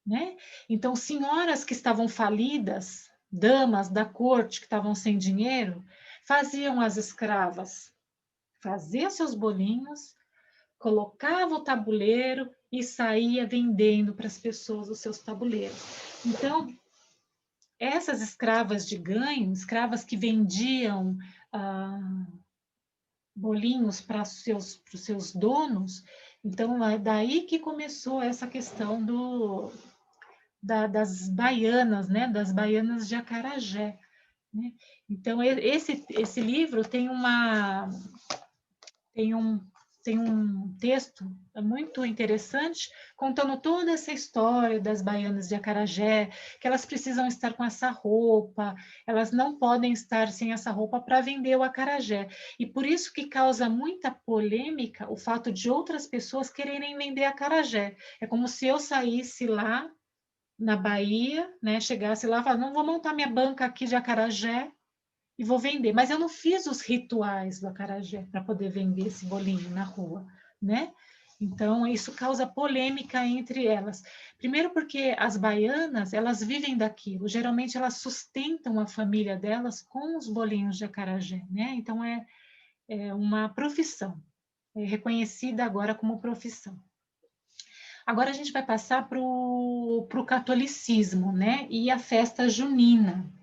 né? Então, senhoras que estavam falidas, damas da corte que estavam sem dinheiro, faziam as escravas fazer seus bolinhos, colocava o tabuleiro e saía vendendo para as pessoas os seus tabuleiros. Então, essas escravas de ganho, escravas que vendiam bolinhos para os seus donos, então é daí que começou essa questão das baianas, né? Das baianas de acarajé. Né? Então, esse livro tem tem um texto muito interessante contando toda essa história das baianas de acarajé, que elas precisam estar com essa roupa, elas não podem estar sem essa roupa para vender o acarajé. E por isso que causa muita polêmica o fato de outras pessoas quererem vender acarajé. É como se eu saísse lá na Bahia, né, chegasse lá e falasse, não, vou montar minha banca aqui de acarajé, e vou vender. Mas eu não fiz os rituais do acarajé para poder vender esse bolinho na rua, né? Então, isso causa polêmica entre elas. Primeiro porque as baianas, elas vivem daquilo. Geralmente, elas sustentam a família delas com os bolinhos de acarajé, né? Então, é uma profissão. É reconhecida agora como profissão. Agora, a gente vai passar para o catolicismo, né? E a festa junina.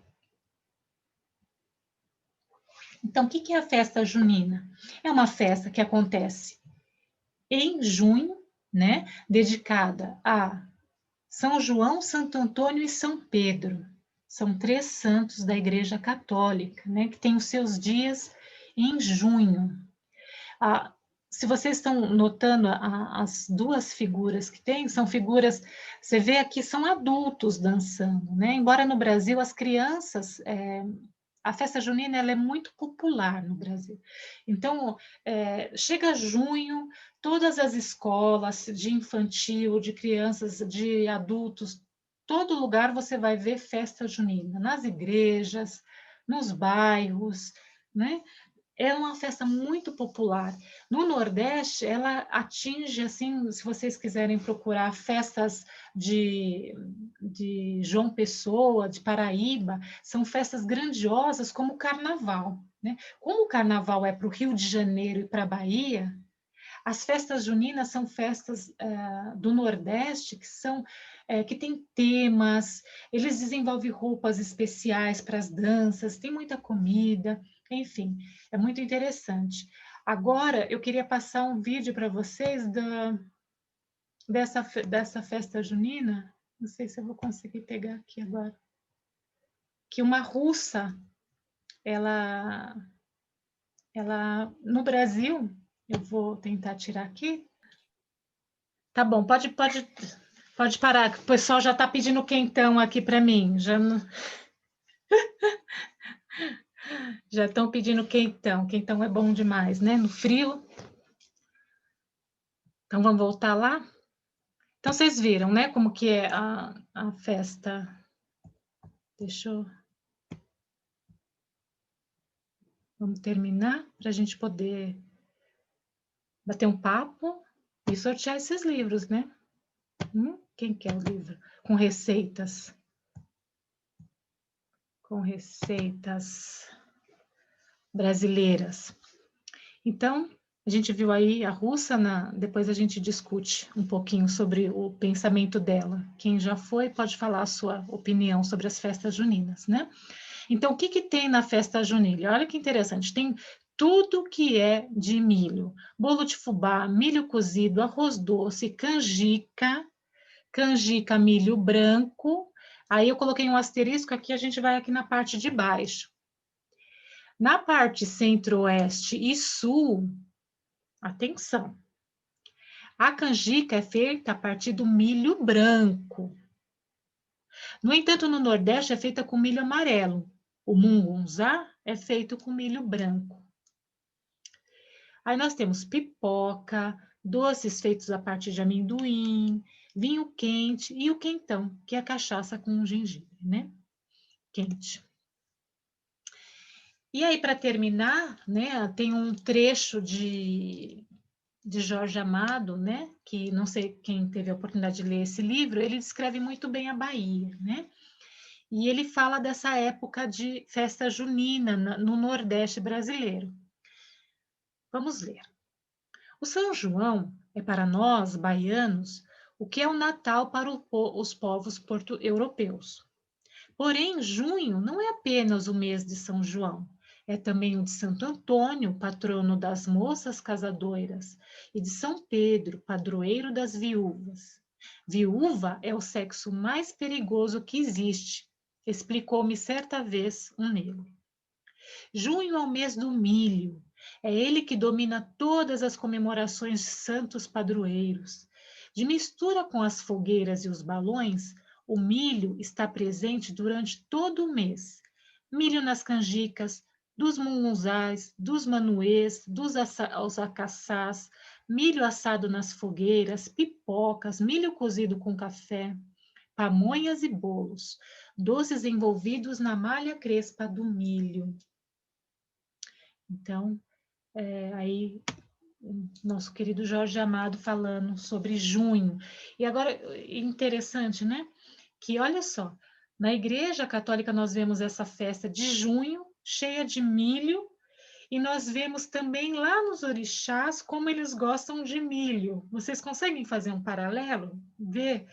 Então, o que é a festa junina? É uma festa que acontece em junho, né? Dedicada a São João, Santo Antônio e São Pedro. São 3 santos da Igreja Católica, né? Que tem os seus dias em junho. Se vocês estão notando as 2 figuras que tem, são figuras, você vê aqui, são adultos dançando, né? Embora no Brasil as crianças a festa junina ela é muito popular no Brasil. Então, chega junho, todas as escolas de infantil, de crianças, de adultos, todo lugar você vai ver festa junina, nas igrejas, nos bairros, né? É uma festa muito popular. No Nordeste, ela atinge, assim, se vocês quiserem procurar festas de João Pessoa, de Paraíba, são festas grandiosas como o Carnaval. Né? Como o Carnaval é para o Rio de Janeiro e para a Bahia, as festas juninas são festas do Nordeste que têm temas, eles desenvolvem roupas especiais para as danças, tem muita comida, enfim, é muito interessante. Agora, eu queria passar um vídeo para vocês dessa festa junina, não sei se eu vou conseguir pegar aqui agora, que uma russa, ela no Brasil, eu vou tentar tirar aqui. Tá bom, pode parar, que o pessoal já está pedindo quentão aqui para mim. Já estão pedindo quentão. Quentão é bom demais, né? No frio. Então, vamos voltar lá? Então, vocês viram, né? Como que é a festa. Deixa eu... Vamos terminar para a gente poder bater um papo e sortear esses livros, né? Quem quer o livro? Com receitas. Com receitas brasileiras. Então, a gente viu aí a russa, depois a gente discute um pouquinho sobre o pensamento dela. Quem já foi pode falar a sua opinião sobre as festas juninas, né? Então, o que que tem na festa junina? Olha que interessante, tem tudo que é de milho. Bolo de fubá, milho cozido, arroz doce, canjica, milho branco. Aí eu coloquei um asterisco aqui, a gente vai aqui na parte de baixo. Na parte centro-oeste e sul, atenção, a canjica é feita a partir do milho branco. No entanto, no Nordeste é feita com milho amarelo. O mungunzá é feito com milho branco. Aí nós temos pipoca, doces feitos a partir de amendoim, vinho quente e o quentão, que é a cachaça com gengibre, né? Quente. E aí, para terminar, né, tem um trecho de Jorge Amado, né, que não sei quem teve a oportunidade de ler esse livro, ele descreve muito bem a Bahia, né? E ele fala dessa época de festa junina no Nordeste brasileiro. Vamos ler. O São João é para nós, baianos, o que é o Natal para os povos porto-europeus. Porém, junho não é apenas o mês de São João, é também o de Santo Antônio, patrono das moças casadoiras, e de São Pedro, padroeiro das viúvas. Viúva é o sexo mais perigoso que existe, explicou-me certa vez um negro. Junho é o mês do milho, é ele que domina todas as comemorações de santos padroeiros. De mistura com as fogueiras e os balões, o milho está presente durante todo o mês. Milho nas canjicas, dos mungunzás, dos manuês, dos alcaçás, milho assado nas fogueiras, pipocas, milho cozido com café, pamonhas e bolos, doces envolvidos na malha crespa do milho. Então, aí nosso querido Jorge Amado falando sobre junho. E agora, interessante, né? Que olha só, na Igreja Católica nós vemos essa festa de junho, cheia de milho, e nós vemos também lá nos orixás como eles gostam de milho. Vocês conseguem fazer um paralelo? Ver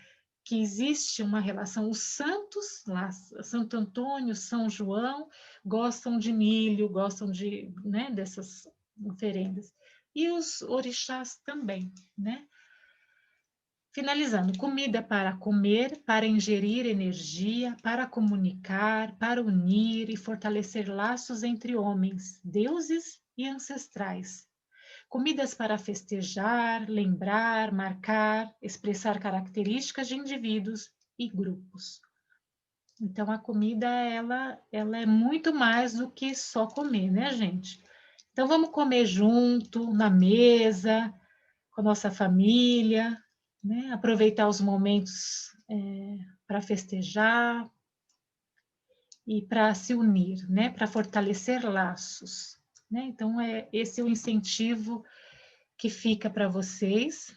que existe uma relação. Os santos, lá, Santo Antônio, São João, gostam de milho, gostam de, né, dessas oferendas. E os orixás também, né? Finalizando, comida para comer, para ingerir energia, para comunicar, para unir e fortalecer laços entre homens, deuses e ancestrais. Comidas para festejar, lembrar, marcar, expressar características de indivíduos e grupos. Então, a comida, ela é muito mais do que só comer, né, gente? Então, vamos comer junto, na mesa, com a nossa família, né? Aproveitar os momentos para festejar e para se unir, né? Para fortalecer laços, né? Então, esse é o incentivo que fica para vocês,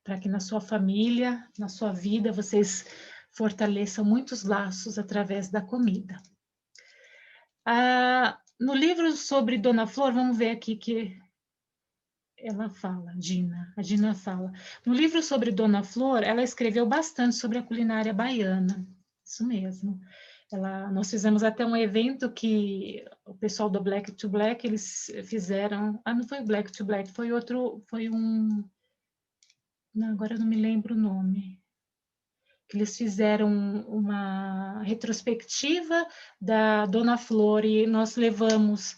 para que na sua família, na sua vida, vocês fortaleçam muitos laços através da comida. No livro sobre Dona Flor, vamos ver aqui que ela fala, a Dina fala. No livro sobre Dona Flor, ela escreveu bastante sobre a culinária baiana, isso mesmo. Nós fizemos até um evento que o pessoal do Black to Black, eles fizeram, não foi o Black to Black, foi não, agora eu não me lembro o nome. Eles fizeram uma retrospectiva da Dona Flor e nós levamos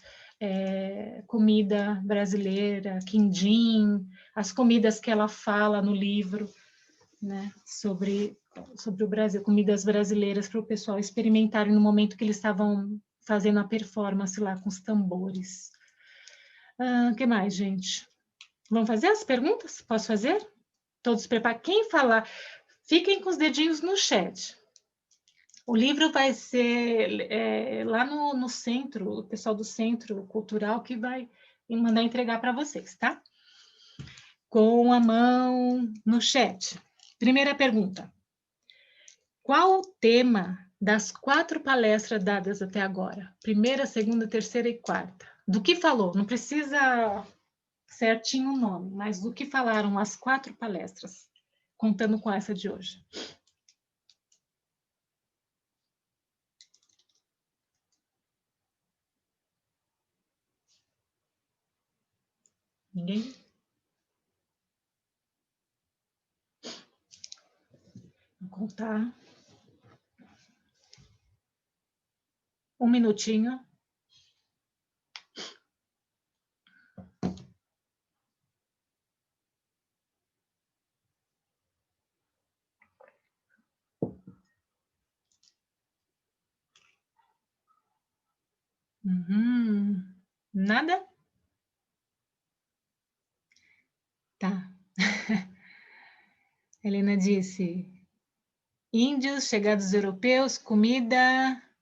comida brasileira, quindim, as comidas que ela fala no livro, né, sobre o Brasil, comidas brasileiras para o pessoal experimentarem no momento que eles estavam fazendo a performance lá com os tambores. O que mais, gente? Vamos fazer as perguntas? Posso fazer? Todos preparados? Quem falar, fiquem com os dedinhos no chat. O livro vai ser lá no centro, o pessoal do Centro Cultural que vai mandar entregar para vocês, tá? com a mão no chat. Primeira pergunta. Qual o tema das 4 palestras dadas até agora? Primeira, segunda, terceira e quarta. Do que falou? Não precisa certinho o nome, mas do que falaram as 4 palestras, contando com essa de hoje. Ninguém? Vou contar. Um minutinho. Nada? Tá. Helena disse: índios, chegados europeus, comida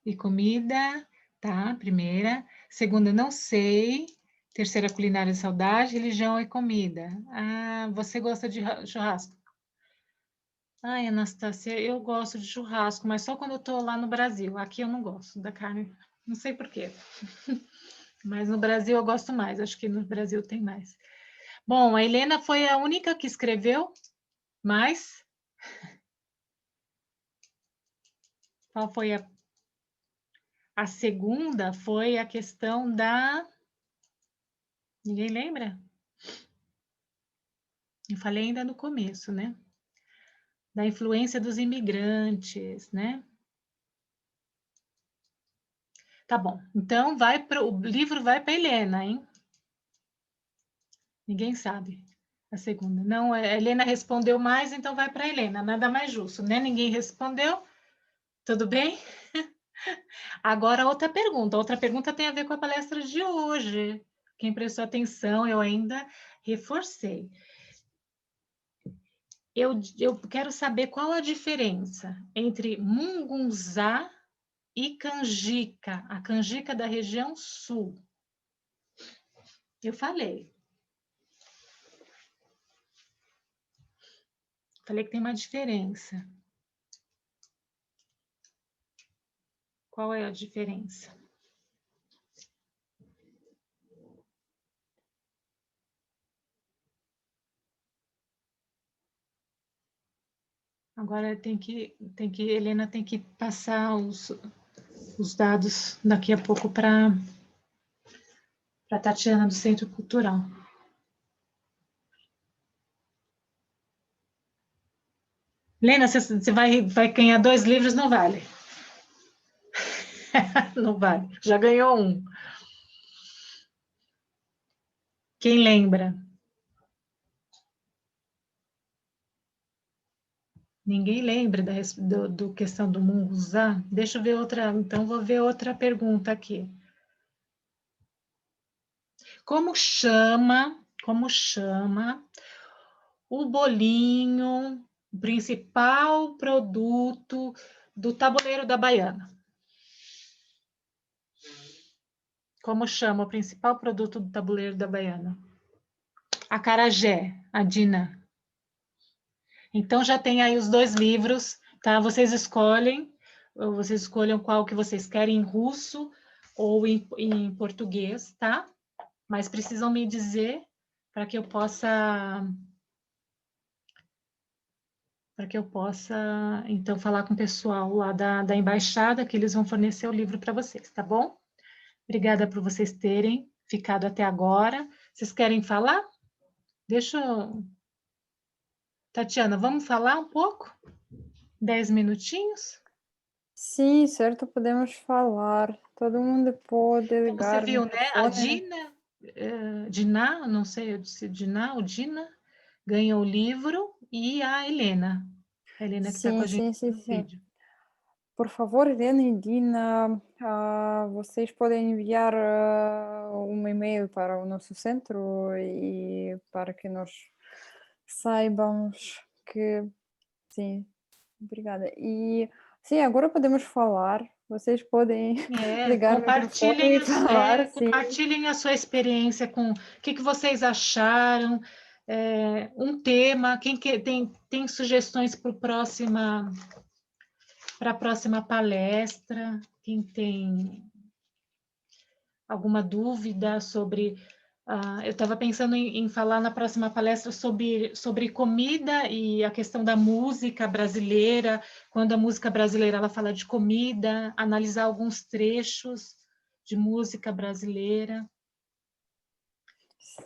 e comida. Tá, primeira. Segunda, não sei. Terceira, culinária e saudade, religião e comida. Ah, você gosta de churrasco? Ai, Anastácia, eu gosto de churrasco, mas só quando eu tô lá no Brasil. Aqui eu não gosto da carne, não sei por quê. Mas no Brasil eu gosto mais, acho que no Brasil tem mais. Bom, a Helena foi a única que escreveu, mas qual foi a segunda? Foi a questão da... Ninguém lembra? Eu falei ainda no começo, né? Da influência dos imigrantes, né? Tá bom. Então o livro vai para Helena, hein? Ninguém sabe a segunda. Não, a Helena respondeu mais, então vai para Helena. Nada mais justo, né? Ninguém respondeu. Tudo bem? Agora outra pergunta. Outra pergunta tem a ver com a palestra de hoje. Quem prestou atenção, eu ainda reforcei. Eu quero saber qual a diferença entre mungunzá e canjica, a canjica da região sul. Eu falei. Falei que tem uma diferença. Qual é a diferença? Agora Helena tem que passar os dados daqui a pouco para a Tatiana do Centro Cultural. Helena, você vai ganhar 2 livros, não vale. Não vale, já ganhou um. Quem lembra? Ninguém lembra do questão do munguzá? Deixa eu ver outra, então vou ver outra pergunta aqui. Como chama o bolinho, o principal produto do tabuleiro da Baiana? Como chama o principal produto do tabuleiro da Baiana? Acarajé, a Dina. Então já tem aí os 2 livros, tá? Vocês escolham qual que vocês querem, em russo ou em português, tá? Mas precisam me dizer para que eu possa então falar com o pessoal lá da embaixada, que eles vão fornecer o livro para vocês, tá bom? Obrigada por vocês terem ficado até agora. Vocês querem falar? Deixa eu... Tatiana, vamos falar um pouco? 10 minutinhos? Sim, certo, podemos falar. Todo mundo pode Então, você ligar o viu, né? A microfone. Diná, não sei, eu disse Diná ou Dina, ganhou o livro, e a Helena que está com Sim, a gente sim, sim, no sim. vídeo. Por favor, Helena e Dina, vocês podem enviar um e-mail para o nosso centro e para que nós saibamos que... Sim, obrigada. E sim, agora podemos falar. Vocês podem ligar o microfone e falar, sim. Compartilhem a sua experiência com o que vocês acharam, um tema, tem sugestões para a próxima palestra, quem tem alguma dúvida sobre... eu estava pensando em falar na próxima palestra sobre comida e a questão da música brasileira, quando a música brasileira ela fala de comida, analisar alguns trechos de música brasileira.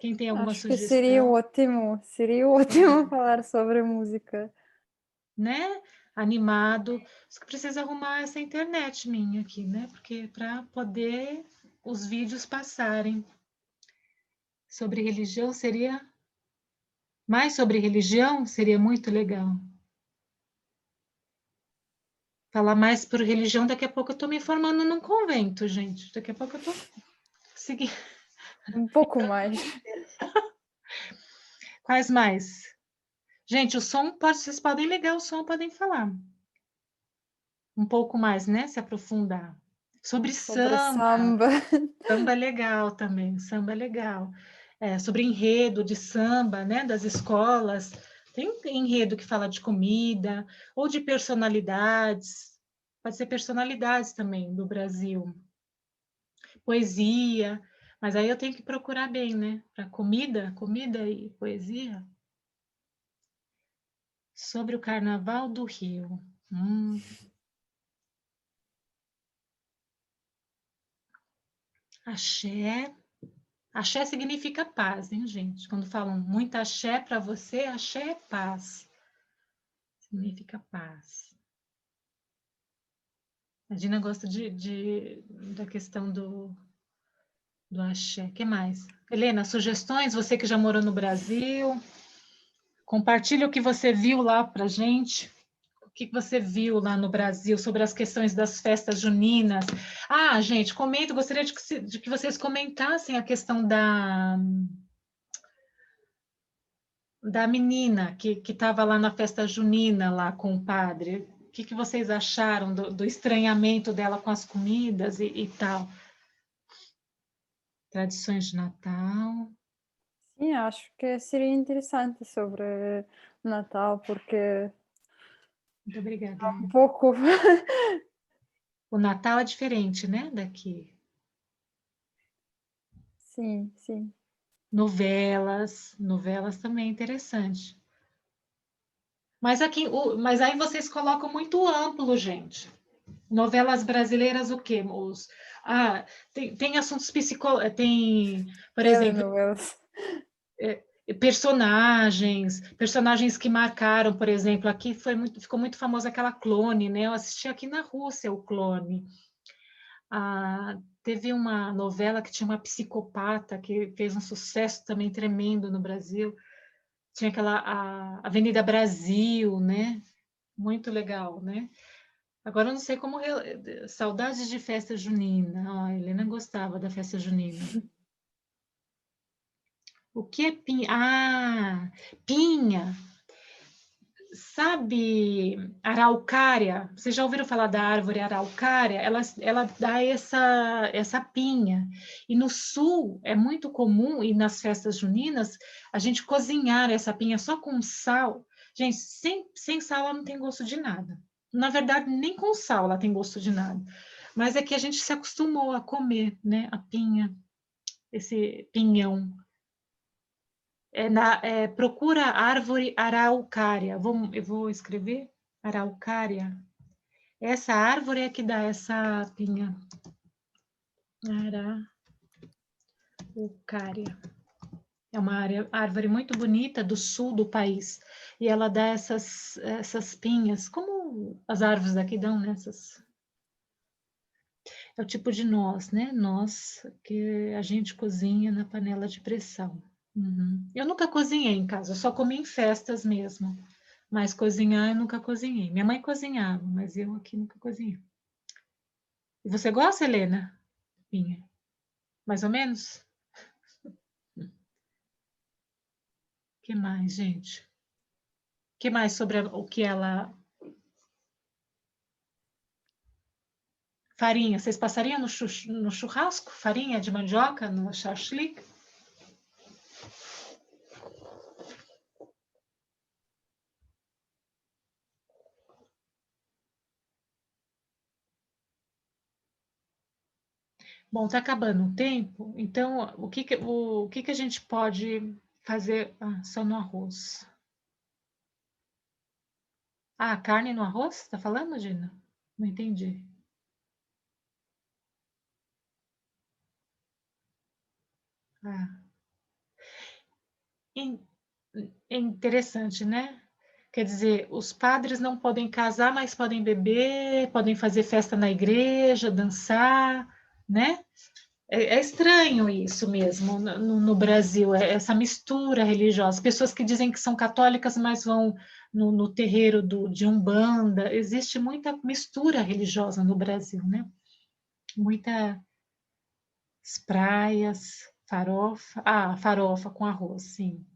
Quem tem alguma Acho que sugestão? seria ótimo falar sobre música. Né? Animado. Só que precisa arrumar essa internet minha aqui, né? Porque para poder os vídeos passarem. Sobre religião seria... Mais sobre religião seria muito legal. Falar mais por religião, daqui a pouco eu estou me formando num convento, gente. Daqui a pouco eu estou seguindo. Um pouco mais. Quais mais? Gente, o som, vocês podem ligar o som, podem falar. Um pouco mais, né? Se aprofundar. Sobre Sobre samba. samba. Samba é legal também, samba é legal. Sobre enredo de samba, né? Das escolas. Tem enredo que fala de comida, ou de personalidades. Pode ser personalidades também do Brasil. Poesia. Mas aí eu tenho que procurar bem, né? Para comida e poesia. Sobre o Carnaval do Rio. Axé. Axé significa paz, hein, gente? Quando falam muito axé para você, axé é paz. Significa paz. A Dina gosta da questão do axé. O que mais? Helena, sugestões? Você que já morou no Brasil. Compartilha o que você viu lá para gente. O que você viu lá no Brasil sobre as questões das festas juninas. Gente, comento, gostaria de que vocês comentassem a questão da menina que estava lá na festa junina, lá com o padre. O que vocês acharam do estranhamento dela com as comidas e tal? Tradições de Natal. Sim, acho que seria interessante sobre Natal, porque Muito obrigada, um Helena. pouco. O Natal é diferente, né, daqui. Sim, sim. Novelas também é interessante. Mas mas aí vocês colocam muito amplo, gente. Novelas brasileiras, o quê? Tem assuntos psicológicos, por exemplo, Telenovelas. personagens que marcaram, por exemplo, aqui ficou muito famosa aquela Clone, né? Eu assisti aqui na Rússia o Clone. Teve uma novela que tinha uma psicopata que fez um sucesso também tremendo no Brasil. Tinha a Avenida Brasil, né? Muito legal, né? Agora eu não sei como... Saudades de festa junina. A Helena gostava da festa junina. O que é pinha? Pinha. Sabe, araucária? Vocês já ouviram falar da árvore araucária? Ela dá essa pinha. E no sul é muito comum, e nas festas juninas, a gente cozinhar essa pinha só com sal. Gente, sem sal ela não tem gosto de nada. Na verdade, nem com sal ela tem gosto de nada. Mas é que a gente se acostumou a comer, né? A pinha, esse pinhão. Procura árvore araucária. Eu vou escrever araucária. Essa árvore é que dá essa pinha. Araucária. É uma árvore muito bonita do sul do país. E ela dá essas pinhas, como as árvores daqui dão, né? É o tipo de noz, né? Noz que a gente cozinha na panela de pressão. Uhum. Eu nunca cozinhei em casa, eu só comi em festas mesmo. Mas cozinhar eu nunca cozinhei. Minha mãe cozinhava, mas eu aqui nunca cozinhei. E você gosta, Helena? Pinha? Mais ou menos? O que mais, gente? O que mais sobre o que ela... Farinha. Vocês passariam no churrasco? Farinha de mandioca no shashlik? Bom, está acabando o tempo, então o que a gente pode fazer só no arroz? Ah, carne no arroz? Está falando, Gina? Não entendi. Ah, in- é interessante, né? Quer dizer, os padres não podem casar, mas podem beber, podem fazer festa na igreja, dançar, né? É estranho isso mesmo no Brasil, essa mistura religiosa. Pessoas que dizem que são católicas, mas vão no terreiro de Umbanda. Existe muita mistura religiosa no Brasil, né? Muitas praias, farofa. Ah, farofa com arroz, sim.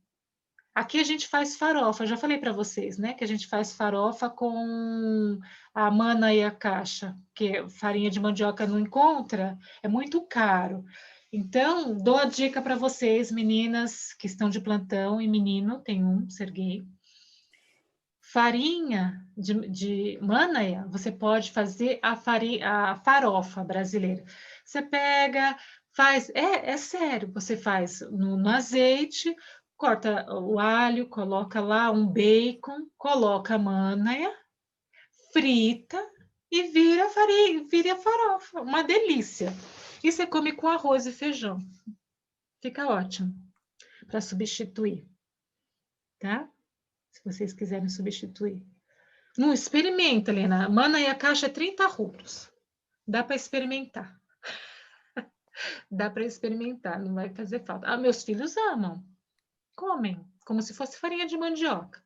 Aqui a gente faz farofa, já falei para vocês, né? Que a gente faz farofa com a mana e a caixa, que farinha de mandioca não encontra, é muito caro. Então, dou a dica para vocês, meninas que estão de plantão, e menino, tem um, Serguei. Farinha de manaia, você pode fazer a farofa brasileira. Você pega, faz, é sério, você faz no azeite, corta o alho, coloca lá um bacon, coloca a manaia, frita e vira farinha, vira farofa, uma delícia. E você come com arroz e feijão. Fica ótimo para substituir, tá? Se vocês quiserem substituir. Não, experimenta, Helena. Mana e a caixa é 30 rublos. Dá para experimentar. Dá para experimentar, não vai fazer falta. Ah, meus filhos amam. Comem, como se fosse farinha de mandioca.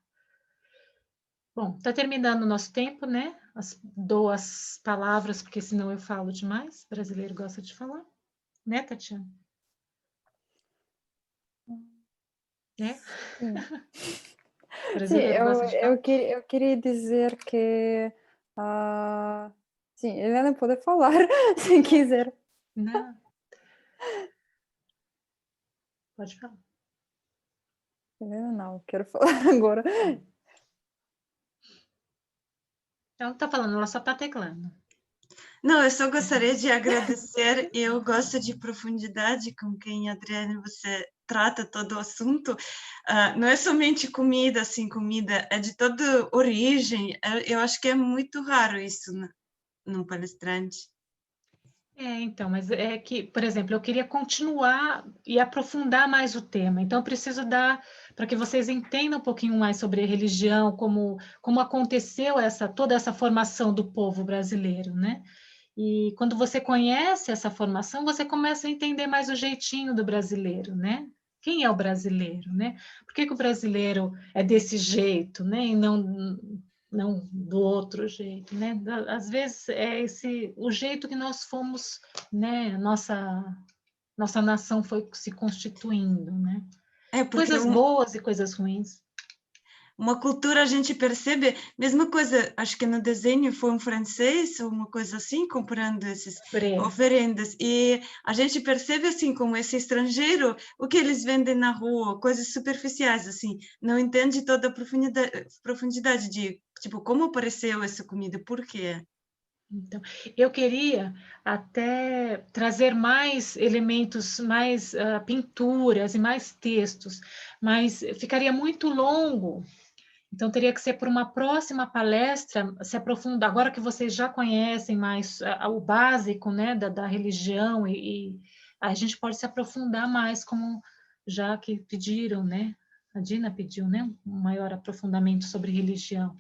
Bom, está terminando o nosso tempo, né? Dou as palavras, porque senão eu falo demais. O brasileiro gosta de falar. Né, Tatiana? Né? Sim. O Sim, brasileiro gosta de falar. eu queria dizer que, sim, Helena pode falar se quiser. Não, pode falar. Helena, não, quero falar agora. Ela não está falando, ela só está teclando. Não, eu só gostaria de agradecer. Eu gosto de profundidade com quem, Adriane, você trata todo o assunto. Não é somente comida, assim, comida, é de toda origem. Eu acho que é muito raro isso num palestrante. Então, mas é que, por exemplo, eu queria continuar e aprofundar mais o tema, então eu preciso dar para que vocês entendam um pouquinho mais sobre religião, como aconteceu toda essa formação do povo brasileiro, né? E quando você conhece essa formação, você começa a entender mais o jeitinho do brasileiro, né? Quem é o brasileiro, né? Por que o brasileiro é desse jeito, né? E não do outro jeito, né? Às vezes é o jeito que nós fomos, né? Nossa nação foi se constituindo, né? É, porque Coisas boas e coisas ruins. uma cultura a gente percebe, mesma coisa, acho que no desenho foi um francês ou uma coisa assim, comprando essas oferendas, e a gente percebe assim, como esse estrangeiro, o que eles vendem na rua, coisas superficiais, assim, não entende toda a profundidade de, tipo, como apareceu essa comida, por quê? Então, eu queria até trazer mais elementos, mais pinturas e mais textos, mas ficaria muito longo. Então, teria que ser por uma próxima palestra, se aprofundar, agora que vocês já conhecem mais o básico, né, da religião, e a gente pode se aprofundar mais, como já que pediram, né, a Dina pediu, né, um maior aprofundamento sobre religião,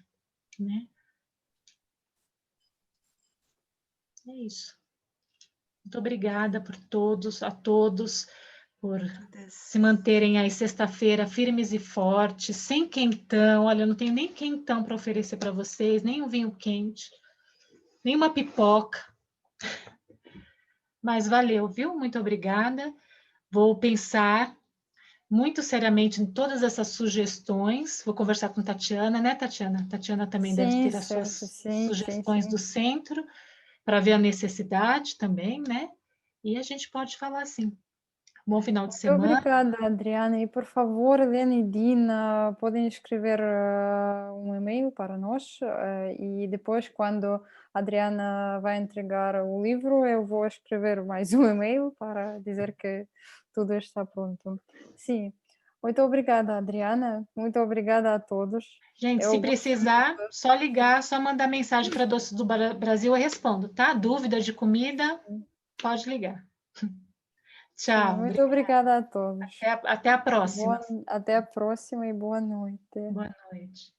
né. É isso. Muito obrigada a todos, por se manterem aí sexta-feira firmes e fortes, sem quentão. Olha, eu não tenho nem quentão para oferecer para vocês, nem um vinho quente, nem uma pipoca. Mas valeu, viu? Muito obrigada. Vou pensar muito seriamente em todas essas sugestões. Vou conversar com Tatiana, né, Tatiana? Tatiana também deve Sim, ter as certo, suas sim, sim, sugestões do sim. centro, para ver a necessidade também, né? E a gente pode falar assim. Bom final de Muito semana. obrigada, Adriana. E, por favor, Helena e Dina, podem escrever um e-mail para nós. E depois, quando a Adriana vai entregar o livro, eu vou escrever mais um e-mail para dizer que tudo está pronto. Sim. Muito obrigada, Adriana. Muito obrigada a todos. Gente, se Eu gostei precisar, muito. só ligar, só mandar mensagem para Doces do Brasil, eu respondo, tá? Dúvida de comida, pode ligar. Sim, Tchau. muito obrigada a todos. Até a próxima. Até a próxima e boa noite. Boa noite.